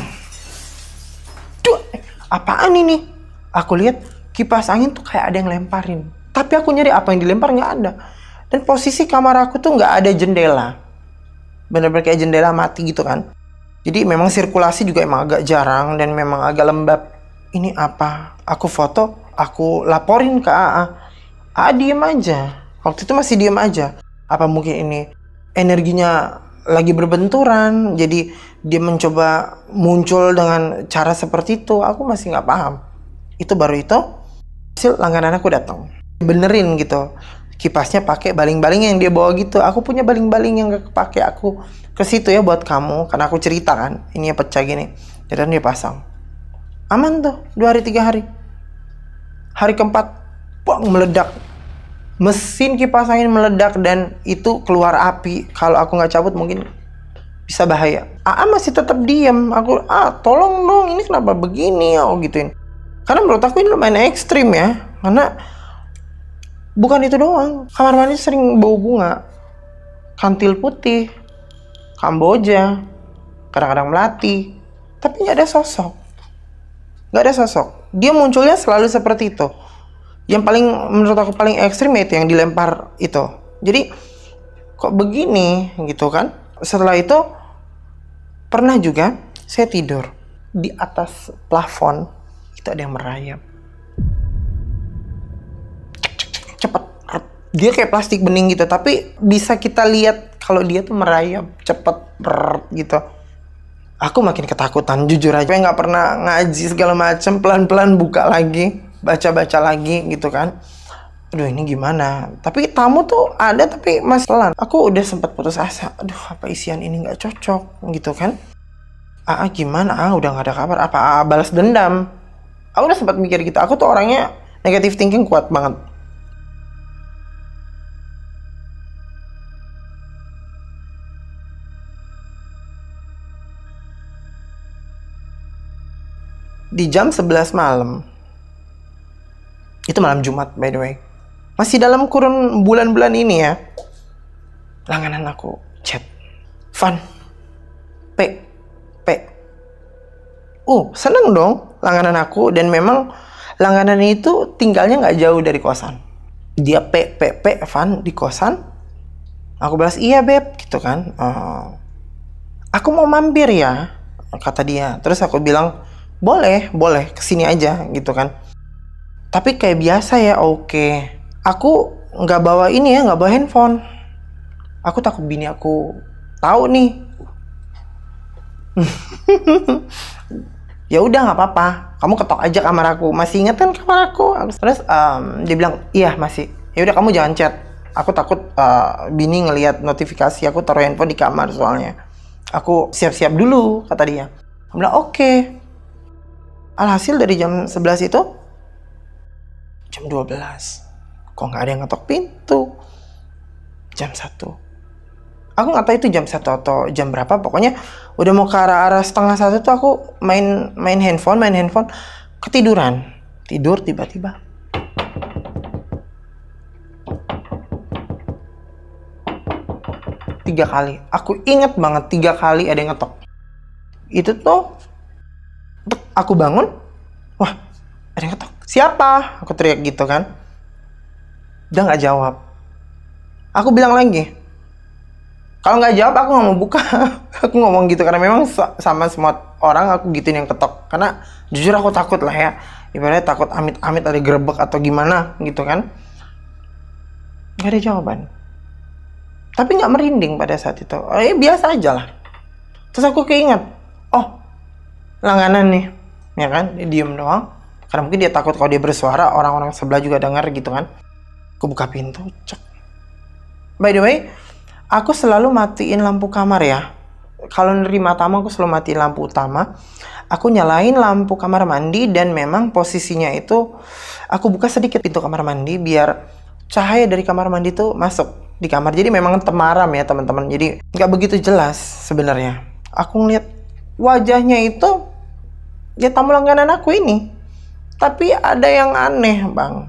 Duh, apaan ini? Aku lihat kipas angin tuh kayak ada yang lemparin. Tapi aku nyari apa yang dilempar, nggak ada. Dan posisi kamar aku tuh nggak ada jendela. Bener-bener kayak jendela mati gitu kan. Jadi memang sirkulasi juga emang agak jarang dan memang agak lembab. Ini apa? Aku foto, aku laporin ke AA. AA diem aja. Waktu itu masih diem aja. Apa mungkin ini energinya lagi berbenturan, jadi dia mencoba muncul dengan cara seperti itu? Aku masih nggak paham. Itu baru itu, hasil langganan aku datang. Benerin gitu. Kipasnya pakai baling-baling yang dia bawa gitu. Aku punya baling-baling yang gak kepake. Aku ke situ ya buat kamu, karena aku cerita kan, ini pecah gini. Dan dia pasang. Aman tuh, 2 hari 3 hari. Hari keempat, bang, meledak. Mesin kipas angin meledak dan itu keluar api. Kalau aku nggak cabut mungkin bisa bahaya. AA masih tetap diam. Aku, tolong dong, ini kenapa begini ya? Oh gituin. Karena menurut aku ini lumayan ekstrim ya. Karena bukan itu doang. Kamar mandi sering bau bunga, kantil putih, Kamboja, kadang-kadang melati. Tapi nggak ada sosok. Nggak ada sosok. Dia munculnya selalu seperti itu. Yang paling, menurut aku paling ekstrim itu yang dilempar itu. Jadi kok begini gitu kan. Setelah itu pernah juga saya tidur di atas plafon, itu ada yang merayap cepet. Dia kayak plastik bening gitu, tapi bisa kita lihat kalau dia tuh merayap cepet gitu. Aku makin ketakutan, jujur aja. Nggak pernah ngaji segala macem, pelan-pelan buka lagi, baca-baca lagi gitu kan. Aduh ini gimana? Tapi tamu tuh ada tapi masih pelan. Aku udah sempat putus asa. Aduh apa isian ini nggak cocok gitu kan. Gimana? Udah nggak ada kabar. Apa balas dendam? Aku udah sempat mikir gitu. Aku tuh orangnya negative thinking kuat banget. Di jam 11 malam. Itu malam Jumat by the way. Masih dalam kurun bulan-bulan ini ya. Langganan aku chat. Van. P. Seneng dong langganan aku. Dan memang langganan itu tinggalnya nggak jauh dari kosan. Dia Van di kosan. Aku balas iya beb gitu kan. Aku mau mampir ya, kata dia. Terus aku bilang boleh kesini aja gitu kan. Tapi kayak biasa ya, oke. Aku nggak bawa ini ya, nggak bawa handphone. Aku takut bini aku tahu nih. Ya udah nggak apa-apa, kamu ketok aja kamar aku. Masih inget kan kamar aku? Terus dia bilang iya masih. Ya udah kamu jangan chat, aku takut bini ngelihat notifikasi. Aku taruh handphone di kamar soalnya. Aku siap-siap dulu, kata dia. Aku bilang oke. Alhasil dari jam 11 itu jam 12 kok nggak ada yang ngetok pintu. Jam 1 aku nggak tahu itu jam 1 atau jam berapa, pokoknya udah mau ke arah setengah 1 tuh aku main handphone, ketiduran. Tidur tiba-tiba tiga kali. Aku inget banget 3 kali ada yang ngetok. Itu tuh aku bangun, wah ada yang ngetok. Siapa? Aku teriak gitu kan. Dia nggak jawab. Aku bilang lagi, kalau nggak jawab aku nggak mau buka. Aku ngomong gitu karena memang sama semua orang aku gituin yang ketok. Karena jujur aku takut lah ya. Ibaratnya takut amit-amit ada gerebek atau gimana gitu kan. Nggak ada jawaban. Tapi nggak merinding pada saat itu. Biasa aja lah. Terus aku keinget, oh langganan nih, ya kan? Dia diem doang. Karena mungkin dia takut kalau dia bersuara orang-orang sebelah juga dengar gitu kan. Aku buka pintu, cek. By the way, aku selalu matiin lampu kamar ya. Kalau nerima tamu aku selalu matiin lampu utama. Aku nyalain lampu kamar mandi dan memang posisinya itu aku buka sedikit pintu kamar mandi biar cahaya dari kamar mandi tuh masuk di kamar. Jadi memang temaram ya teman-teman. Jadi nggak begitu jelas sebenarnya. Aku ngeliat wajahnya itu ya tamu langganan aku ini. Tapi ada yang aneh bang.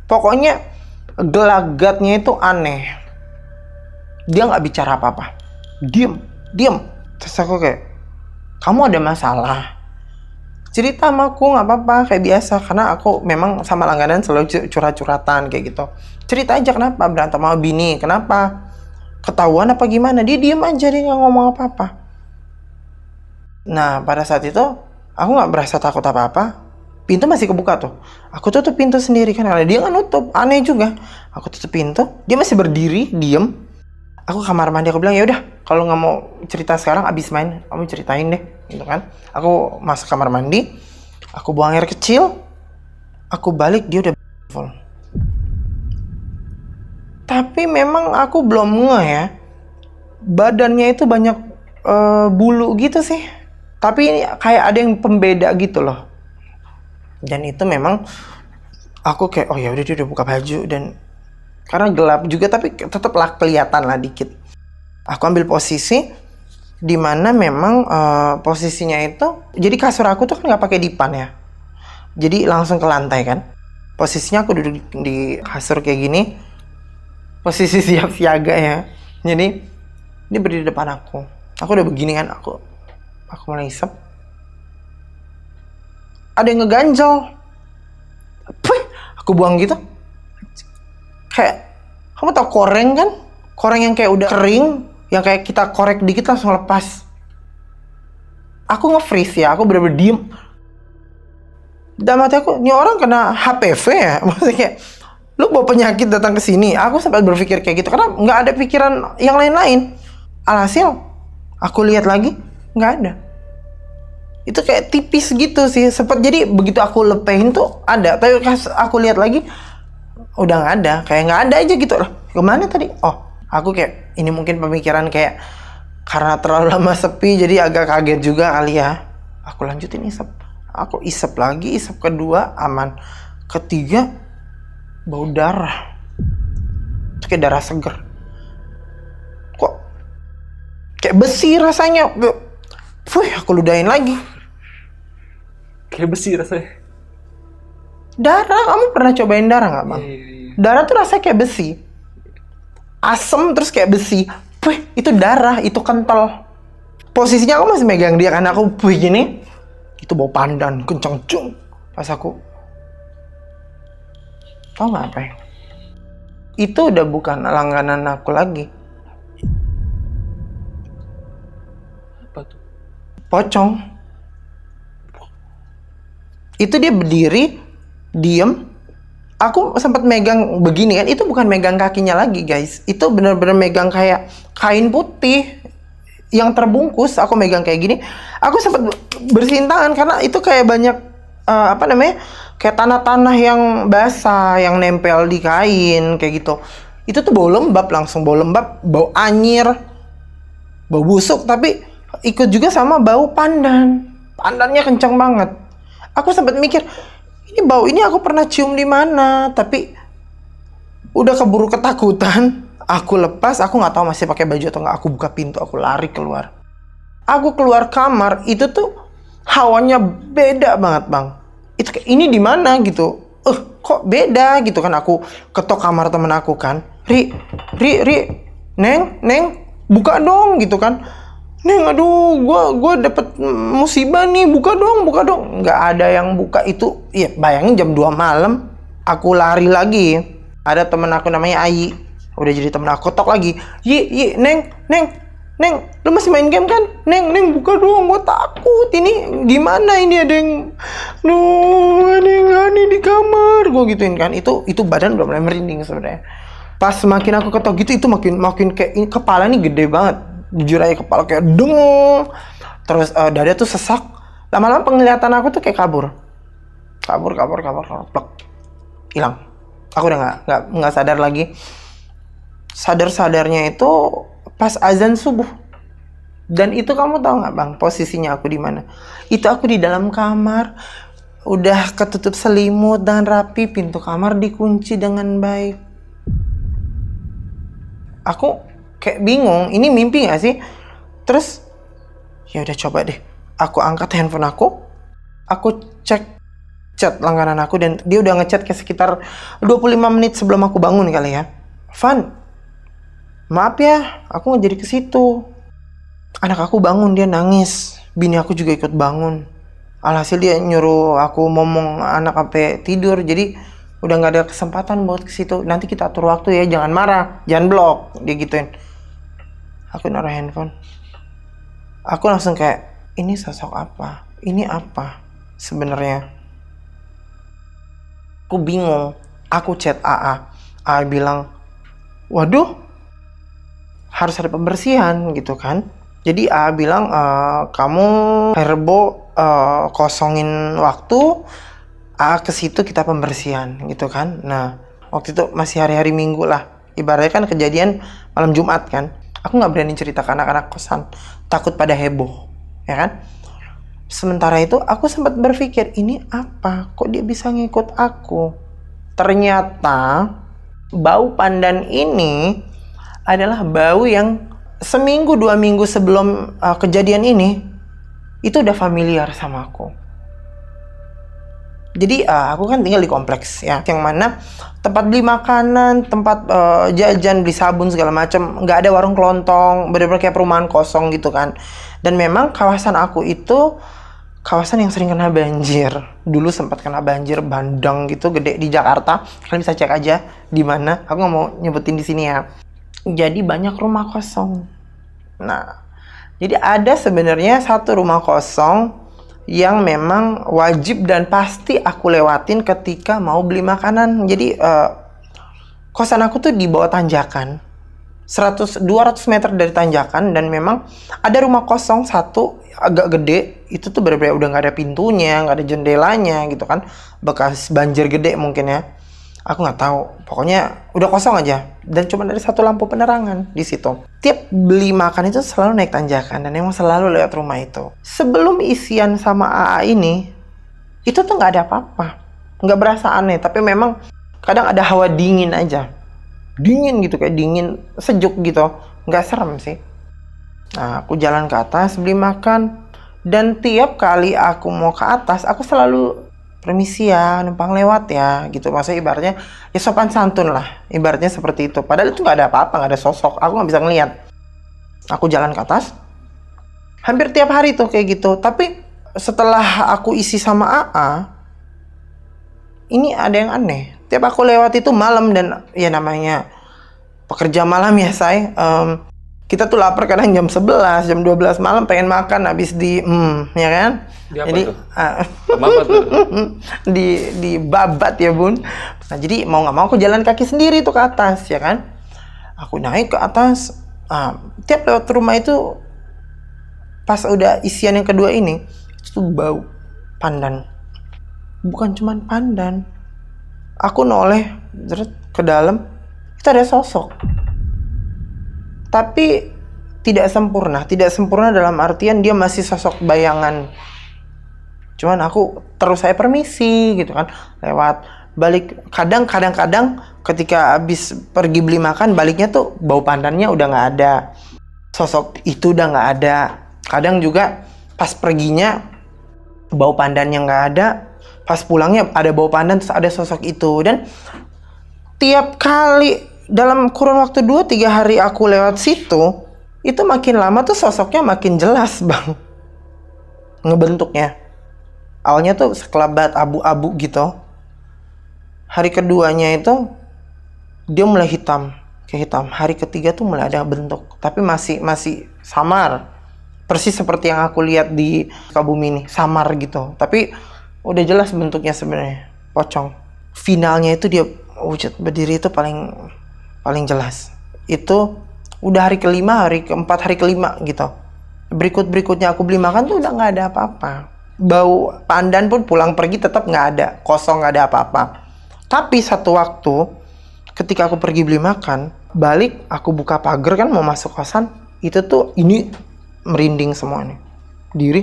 Pokoknya gelagatnya itu aneh. Dia nggak bicara apa-apa. Diem. Terus aku kayak, kamu ada masalah? Cerita sama aku nggak apa-apa kayak biasa. Karena aku memang sama langganan selalu curhat-curhatan kayak gitu. Cerita aja kenapa berantem sama bini. Kenapa? Ketahuan apa gimana? Dia diem aja, dia nggak ngomong apa-apa. Nah pada saat itu aku nggak berasa takut apa-apa. Pintu masih kebuka tuh. Aku tutup pintu sendiri kan karena dia nggak nutup. Aneh juga. Aku tutup pintu, dia masih berdiri, diem. Aku kamar mandi, aku bilang ya udah kalau nggak mau cerita sekarang abis main kamu ceritain deh, gitu kan. Aku masuk kamar mandi, aku buang air kecil, aku balik dia udah full. Tapi memang aku belum ngeh ya. Badannya itu banyak bulu gitu sih. Tapi kayak ada yang pembeda gitu loh. Dan itu memang aku kayak oh ya udah dia udah buka baju dan karena gelap juga tapi tetap lah kelihatan lah dikit. Aku ambil posisi di mana memang posisinya itu jadi kasur aku tuh kan nggak pakai dipan ya. Jadi langsung ke lantai kan. Posisinya aku duduk di kasur kayak gini. Posisi siap siaga ya. Jadi dia berdiri di depan aku. Aku udah begini kan aku mulai isep. Ada yang ngeganjel. Puh, aku buang gitu. Kayak, kamu tau koreng kan? Koreng yang kayak udah kering, yang kayak kita korek dikit langsung lepas. Aku nge-freeze ya, aku bener-bener diem. Dalam hati aku, ini orang kena HPV ya? Maksudnya kayak, lu bawa penyakit datang ke sini. Aku sempat berpikir kayak gitu, karena nggak ada pikiran yang lain-lain. Alhasil, aku lihat lagi, nggak ada. Itu kayak tipis gitu sih. Jadi begitu aku lepehin tuh ada. Tapi pas aku lihat lagi udah nggak ada. Kayak nggak ada aja gitu loh. Kemana tadi? Oh, aku kayak ini mungkin pemikiran kayak karena terlalu lama sepi jadi agak kaget juga kali ya. Aku lanjutin isep. Aku isep lagi, isep kedua aman. Ketiga bau darah. Itu kayak darah seger. Kok kayak besi rasanya. Aku ludahin lagi. Kayak besi rasanya. Darah, kamu pernah cobain darah nggak bang? Iya. Darah tuh rasanya kayak besi. Asem terus kayak besi. Itu darah, itu kental. Posisinya aku masih megang dia karena aku gini. Itu bau pandan, kenceng cung. Pas aku, tau nggak apa ya? Itu udah bukan langganan aku lagi. Apa tuh? Pocong. Itu dia berdiri, diem. Aku sempat megang begini kan, itu bukan megang kakinya lagi guys. Itu bener-bener megang kayak kain putih yang terbungkus, aku megang kayak gini, aku sempat bersihin tangan karena itu kayak banyak apa namanya, kayak tanah-tanah yang basah yang nempel di kain kayak gitu. Itu tuh bau lembab, langsung bau lembab, bau anyir, bau busuk, tapi ikut juga sama bau pandan. Pandannya kencang banget. Aku sempat mikir, ini bau ini aku pernah cium di mana, tapi udah keburu ketakutan. Aku lepas, aku nggak tahu masih pakai baju atau nggak. Aku buka pintu, aku lari keluar. Aku keluar kamar, itu tuh hawanya beda banget, Bang. Itu kayak, ini di mana gitu. Kok beda gitu kan. Aku ketok kamar temen aku kan. Ri, Neng, buka dong gitu kan. Neng, aduh, gua dapet musibah nih, buka dong. Nggak ada yang buka itu. Ya, bayangin jam 2 malam. Aku lari lagi. Ada temen aku namanya Ayi. Udah jadi temen aku, ketok lagi. Neng, lu masih main game kan? Neng, buka dong, gua takut. Ini gimana ini, ada yang ada yang aneh di kamar. Gua gituin kan. Itu badan udah mulai merinding sebenarnya. Pas makin aku ketok gitu, itu makin kayak ini, kepala nih gede banget. Jujur aja kepala kayak deng. Terus dada tuh sesak. Lama-lama penglihatan aku tuh kayak kabur. Plek. Hilang. Aku udah nggak sadar lagi. Sadarnya itu pas azan subuh. Dan itu kamu tahu nggak, Bang, posisinya aku di mana? Itu aku di dalam kamar, udah ketutup selimut dengan rapi, pintu kamar dikunci dengan baik. Aku kayak bingung, ini mimpi nggak sih? Terus ya udah, coba deh. Aku angkat handphone aku cek chat langganan aku, dan dia udah ngechat kayak sekitar 25 menit sebelum aku bangun kali ya. Van, maaf ya, aku nggak jadi ke situ. Anak aku bangun, dia nangis. Bini aku juga ikut bangun. Alhasil dia nyuruh aku ngomong anak sampai tidur. Jadi udah nggak ada kesempatan buat ke situ. Nanti kita atur waktu ya, jangan marah, jangan blok, dia gituin. Aku naruh handphone. Aku langsung kayak, ini sosok apa? Ini apa sebenarnya? Aku bingung. Aku chat AA. AA bilang, waduh, harus ada pembersihan gitu kan. Jadi AA bilang, kamu Herbo kosongin waktu, AA ke situ kita pembersihan gitu kan. Nah, waktu itu masih hari-hari Minggu lah. Ibaratnya kan kejadian malam Jumat kan. Aku nggak berani cerita ke anak-anak kosan, takut pada heboh, ya kan. Sementara itu aku sempat berpikir, ini apa? Kok dia bisa ngikut aku? Ternyata bau pandan ini adalah bau yang seminggu 2 minggu sebelum kejadian ini itu udah familiar sama aku. Jadi aku kan tinggal di kompleks ya, yang mana tempat beli makanan, tempat jajan, beli sabun segala macam, nggak ada warung kelontong, bener-bener kayak perumahan kosong gitu kan. Dan memang kawasan aku itu kawasan yang sering kena banjir. Dulu sempat kena banjir bandang gitu gede di Jakarta. Kalian bisa cek aja di mana. Aku nggak mau nyebutin di sini ya. Jadi banyak rumah kosong. Nah, jadi ada sebenarnya satu rumah kosong yang memang wajib dan pasti aku lewatin ketika mau beli makanan. Jadi kosan aku tuh di bawah tanjakan, 200 meter dari tanjakan, dan memang ada rumah kosong satu agak gede. Itu tuh bener-bener udah nggak ada pintunya, nggak ada jendelanya gitu kan, bekas banjir gede mungkin ya. Aku nggak tahu, pokoknya udah kosong aja, dan cuma ada satu lampu penerangan di situ. Tiap beli makan itu selalu naik tanjakan, dan emang selalu lewat rumah itu. Sebelum isian sama AA ini, itu tuh nggak ada apa-apa, nggak berasa aneh, tapi memang kadang ada hawa dingin aja, dingin gitu, kayak dingin sejuk gitu, nggak serem sih. Nah, aku jalan ke atas beli makan, dan tiap kali aku mau ke atas, aku selalu permisi ya, numpang lewat ya, gitu. Maksudnya ibaratnya, ya sopan santun lah. Ibaratnya seperti itu. Padahal itu nggak ada apa-apa, nggak ada sosok. Aku nggak bisa ngeliat. Aku jalan ke atas. Hampir tiap hari tuh kayak gitu. Tapi setelah aku isi sama AA, ini ada yang aneh. Tiap aku lewat itu malam, dan ya namanya pekerja malam ya, saya. Kita tuh lapar kadang jam 11, jam 12 malam pengen makan, habis ya kan? Jadi apa tuh? di babat ya bun. Nah, jadi mau nggak mau aku jalan kaki sendiri tuh ke atas ya kan. Aku naik ke atas. Tiap lewat rumah itu Pas udah isian yang kedua ini, itu bau pandan. Bukan cuman pandan. Aku noleh ke dalam, itu ada sosok. Tapi tidak sempurna. Tidak sempurna dalam artian dia masih sosok bayangan. Cuman aku terus saya permisi gitu kan, lewat balik. Kadang-kadang ketika habis pergi beli makan, baliknya tuh bau pandannya udah nggak ada, sosok itu udah nggak ada. Kadang juga pas perginya bau pandannya nggak ada, pas pulangnya ada bau pandan terus ada sosok itu. Dan tiap kali dalam kurun waktu 2-3 hari aku lewat situ, itu makin lama tuh sosoknya makin jelas bang, ngebentuknya. Awalnya tuh sekelebat abu-abu gitu. Hari keduanya itu dia mulai hitam, kayak hitam. Hari ketiga tuh mulai ada bentuk, tapi masih samar. Persis seperti yang aku lihat di Sukabumi ini, samar gitu. Tapi udah jelas bentuknya sebenarnya, pocong. Finalnya itu dia wujud berdiri itu paling jelas. Itu udah hari kelima, hari keempat, hari kelima gitu. Berikutnya aku beli makan tuh udah nggak ada apa-apa. Bau pandan pun pulang pergi tetap nggak ada, kosong, nggak ada apa-apa. Tapi satu waktu ketika aku pergi beli makan, balik aku buka pagar kan mau masuk kosan, itu tuh ini merinding semua nih. Diri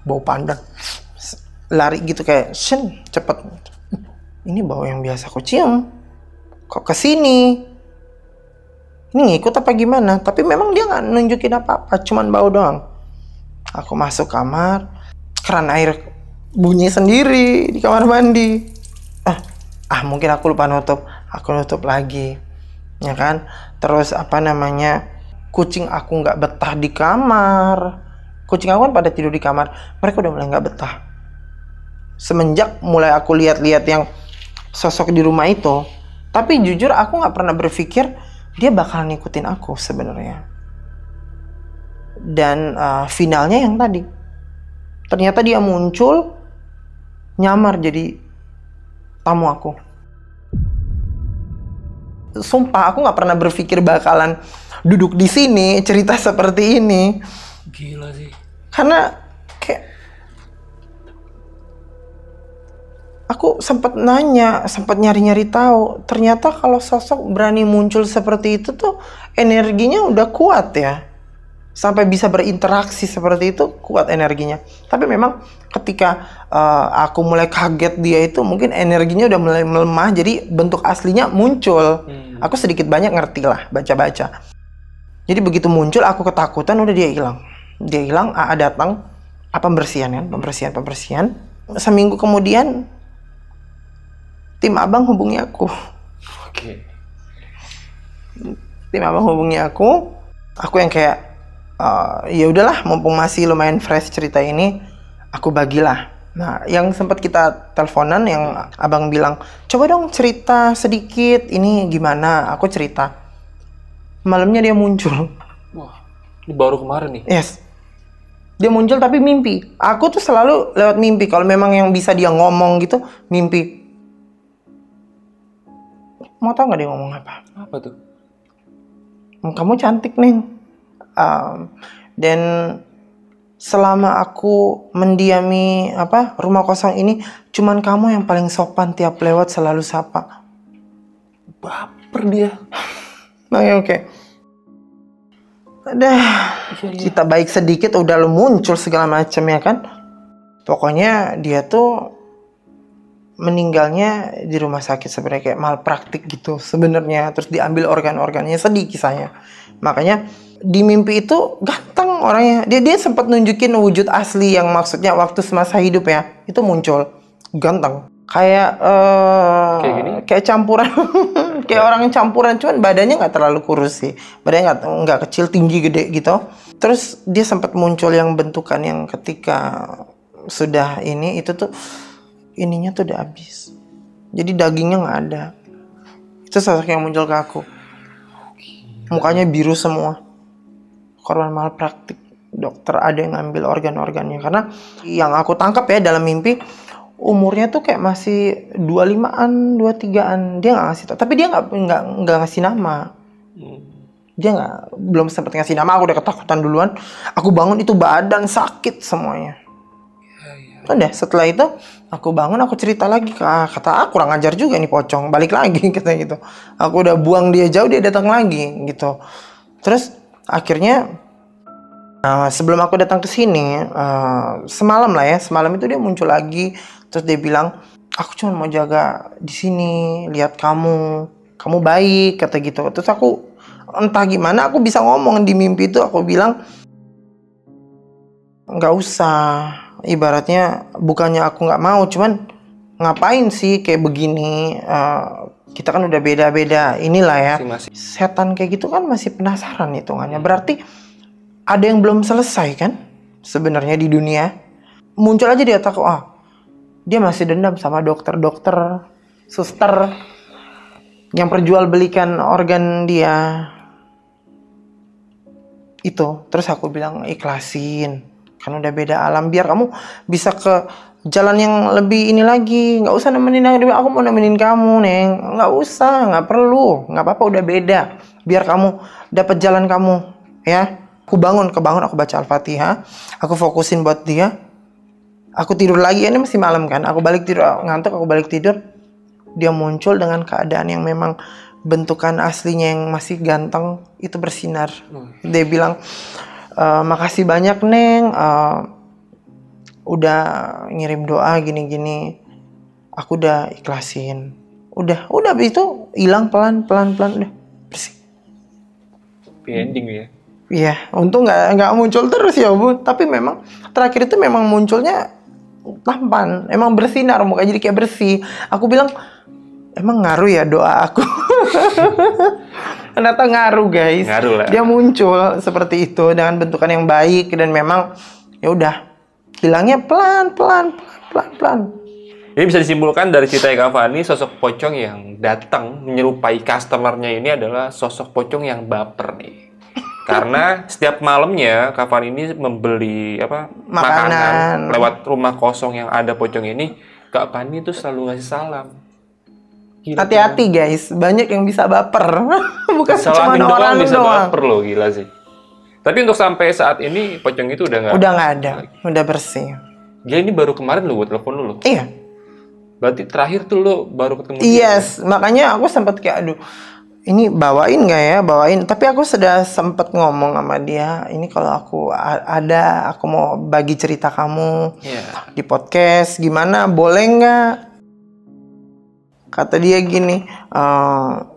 bau pandan. Lari gitu kayak cepet. Ini bau yang biasa aku cium. Kok kesini? Ini ngikut apa gimana? Tapi memang dia nggak nunjukin apa-apa, cuman bau doang. Aku masuk kamar, keran air bunyi sendiri di kamar mandi. Mungkin aku lupa nutup. Aku nutup lagi, ya kan? Terus kucing aku nggak betah di kamar. Kucing aku kan pada tidur di kamar. Mereka udah mulai nggak betah. Semenjak mulai aku lihat-lihat yang sosok di rumah itu. Tapi jujur aku nggak pernah berpikir dia bakal ngikutin aku sebenarnya. Dan finalnya yang tadi, ternyata dia muncul, nyamar jadi tamu aku. Sumpah aku nggak pernah berpikir bakalan duduk di sini cerita seperti ini. Gila sih. Karena kayak aku sempat nyari-nyari tahu. Ternyata kalau sosok berani muncul seperti itu tuh energinya udah kuat ya. Sampai bisa berinteraksi seperti itu, kuat energinya. Tapi memang ketika aku mulai kaget dia itu, mungkin energinya udah mulai melemah, jadi bentuk aslinya muncul. Aku sedikit banyak ngerti lah, baca-baca. Jadi begitu muncul, aku ketakutan, udah dia hilang. Dia hilang, datang, pembersihan. Seminggu kemudian, tim abang hubungi aku. Oke. Tim abang hubungi aku yang kayak, ya udahlah, mumpung masih lumayan fresh cerita ini, aku bagilah. Nah, yang sempat kita teleponan, yang abang bilang, coba dong cerita sedikit, ini gimana? Aku cerita. Malamnya dia muncul. Wah, ini baru kemarin nih. Yes. Dia muncul tapi mimpi. Aku tuh selalu lewat mimpi. Kalau memang yang bisa dia ngomong gitu, mimpi. Mau tau nggak dia ngomong apa? Apa tuh? Kamu cantik, Neng. Dan selama aku mendiami rumah kosong ini, cuman kamu yang paling sopan, tiap lewat selalu sapa. Baper dia. Oke. Udah, kita baik sedikit udah lu muncul segala macam ya kan. Pokoknya dia tuh meninggalnya di rumah sakit sebenarnya, kayak malpraktik gitu sebenarnya. Terus diambil organ-organnya, sedih kisahnya. Makanya di mimpi itu ganteng orangnya. Dia sempat nunjukin wujud asli yang maksudnya waktu semasa hidup ya. Itu muncul ganteng. Kayak kayak gini? Kayak campuran. Kayak orang campuran, cuman badannya nggak terlalu kurus sih. Badannya nggak kecil, tinggi, gede gitu. Terus dia sempat muncul yang bentukan yang ketika sudah ini, itu tuh ininya tuh udah habis. Jadi dagingnya nggak ada. Itu sosok yang muncul ke aku. Mukanya biru semua. Korban malpraktik. Dokter ada yang ngambil organ-organnya. Karena yang aku tangkap ya dalam mimpi, umurnya tuh kayak masih 25-an, 23-an. Dia nggak ngasih tau. Tapi dia nggak ngasih nama. Dia belum sempat ngasih nama, aku udah ketakutan duluan. Aku bangun itu badan sakit semuanya. Udah setelah itu aku bangun, aku cerita lagi kata aku kurang ajar juga nih pocong, balik lagi katanya gitu. Aku udah buang dia jauh, dia datang lagi gitu. Terus akhirnya sebelum aku datang ke sini semalam lah ya, semalam itu dia muncul lagi. Terus dia bilang, aku cuma mau jaga di sini, lihat kamu baik kata gitu. Terus aku entah gimana aku bisa ngomong di mimpi itu, aku bilang nggak usah. Ibaratnya bukannya aku nggak mau, cuman ngapain sih kayak begini, kita kan udah beda-beda inilah ya. Setan kayak gitu kan masih penasaran hitungannya, berarti ada yang belum selesai kan sebenarnya di dunia. Muncul aja di otakku, dia masih dendam sama dokter-dokter, suster yang perjualbelikan organ dia itu. Terus aku bilang ikhlasin, kan udah beda alam, biar kamu bisa ke jalan yang lebih ini lagi. Nggak usah nemenin aku, mau nemenin kamu Neng, nggak usah, nggak perlu, nggak apa-apa, udah beda, biar kamu dapat jalan kamu ya. Aku kebangun, aku baca Al-Fatihah, aku fokusin buat dia, aku tidur lagi. Ini masih malam kan, aku balik tidur, ngantuk, aku balik tidur. Dia muncul dengan keadaan yang memang bentukan aslinya yang masih ganteng itu bersinar. Dia bilang, makasih banyak Neng, udah ngirim doa gini-gini, aku udah ikhlasin. Udah habis itu hilang pelan udah bersih. Happy ending ya. Iya, untung nggak muncul terus ya Bu. Tapi memang terakhir itu memang munculnya tampan, emang bersinar, muka jadi kayak bersih. Aku bilang, emang ngaruh ya doa aku. Ternyata ngaruh guys. Ngaruh lah. Dia muncul seperti itu dengan bentukan yang baik, dan memang ya udah hilangnya pelan. Jadi bisa disimpulkan dari cerita Kak Fani, sosok pocong yang datang menyerupai customernya ini adalah sosok pocong yang baper nih. Karena setiap malamnya Kak Fani ini membeli makanan lewat rumah kosong yang ada pocong ini, Kak Fani itu selalu ngasih salam. Hati-hati guys, banyak yang bisa baper. Bukan cuma orang bisa doang. Baper loh, gila sih. Tapi untuk sampai saat ini pocong itu udah nggak ada, udah bersih. Dia ini baru kemarin lo telepon lo. Iya. Berarti terakhir tuh lo baru ketemu Yes, dia, makanya aku sempat kayak aduh, ini bawain nggak ya? Bawain. Tapi aku sudah sempat ngomong sama dia, ini kalau aku aku mau bagi cerita kamu di podcast, gimana? Boleh nggak? Kata dia gini,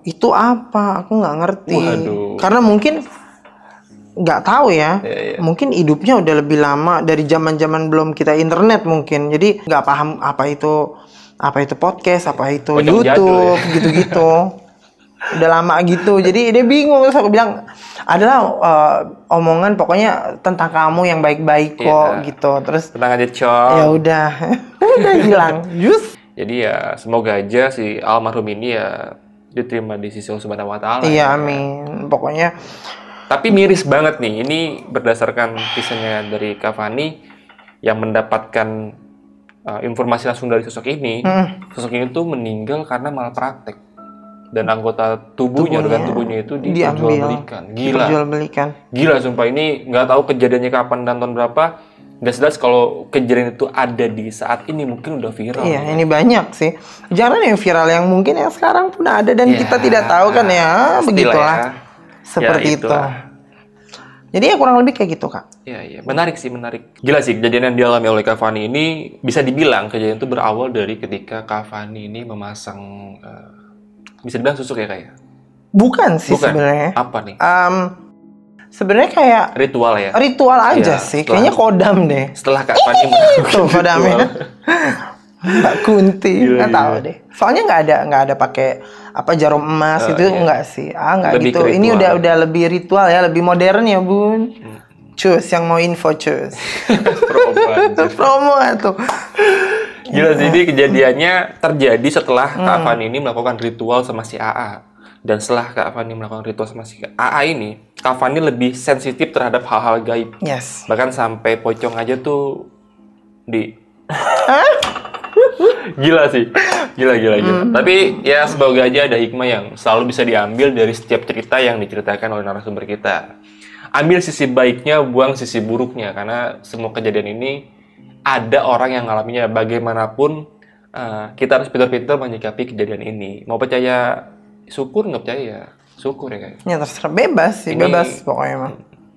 itu apa? Aku nggak ngerti. Waduh. Karena mungkin nggak tahu ya. Mungkin hidupnya udah lebih lama dari zaman belum kita internet mungkin. Jadi nggak paham apa itu podcast, apa itu pocong YouTube, gitu-gitu. Udah lama gitu, jadi dia bingung. Terus aku bilang, adalah omongan pokoknya tentang kamu yang baik-baik kok, gitu. Terus tenang aja Cong. Ya udah hilang. Jadi ya semoga aja si almarhum ini ya diterima di sisi Allah Subhanahu wa Ta'ala. Iya, amin. Pokoknya. Tapi miris banget nih, ini berdasarkan kisahnya dari Kak Fani yang mendapatkan informasi langsung dari sosok ini. Sosok ini tuh meninggal karena malpraktek. Dan anggota organ tubuhnya itu dijualbelikan. Gila, sumpah, ini nggak tahu kejadiannya kapan dan tahun berapa. Nggak jelas kalau kejadian itu ada di saat ini, mungkin udah viral. Iya, ini banyak sih. Jangan yang viral, yang mungkin yang sekarang pun ada dan kita tidak tahu kan ya, begitulah. Ya. Seperti itu. Jadi ya kurang lebih kayak gitu, Kak. Iya. Menarik sih, menarik. Gila sih, kejadian yang dialami oleh Kak Fani ini bisa dibilang kejadian itu berawal dari ketika Kak Fani ini memasang bisa dibilang susuk ya, Kak ya? Bukan sih sebenarnya. Apa nih? Sebenarnya kayak ritual ya. Ritual aja sih. Kayaknya kodam deh. Setelah Kak Fani tuh kodamnya. Mbak Kunti, nggak tahu deh. Soalnya nggak ada pakai jarum emas itu enggak sih. Nggak gitu. Ini udah lebih ritual ya, lebih modern ya, Bun. Cus, yang mau info cus. Promo tuh. Gila sih, ini kejadiannya terjadi setelah Kak Fani ini melakukan ritual sama si AA. Dan setelah Kak Fani melakukan ritual sama si AA ini, Kak Fani lebih sensitif terhadap hal-hal gaib. Yes. Bahkan sampai pocong aja tuh Gila sih, gila. Tapi ya semoga aja ada hikmah yang selalu bisa diambil dari setiap cerita yang diceritakan oleh narasumber kita. Ambil sisi baiknya, buang sisi buruknya, karena semua kejadian ini ada orang yang ngalaminya. Bagaimanapun kita harus pintar-pintar menyikapi kejadian ini. Mau percaya syukur, nggak percaya syukur ya guys. Ya terserah, bebas sih, Ini- bebas pokoknya mah.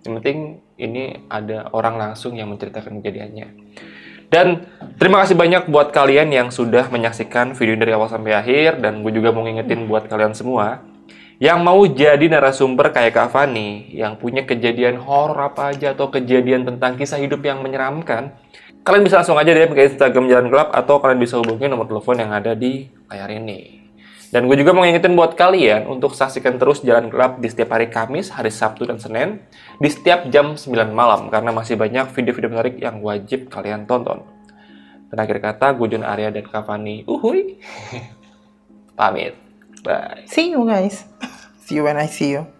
Yang penting ini ada orang langsung yang menceritakan kejadiannya. Dan terima kasih banyak buat kalian yang sudah menyaksikan video ini dari awal sampai akhir. Dan gue juga mau ngingetin buat kalian semua yang mau jadi narasumber kayak Kak Fani, yang punya kejadian horor apa aja atau kejadian tentang kisah hidup yang menyeramkan, kalian bisa langsung aja DM ke Instagram Jalan Gelap atau kalian bisa hubungi nomor telepon yang ada di layar ini. Dan gue juga mau ngingetin buat kalian untuk saksikan terus Jalan Gelap di setiap hari Kamis, hari Sabtu, dan Senin di setiap jam 9 malam karena masih banyak video-video menarik yang wajib kalian tonton. Dan akhir kata, gue John Arya dan Kak Fani, pamit. Bye. See you guys. See you when I see you.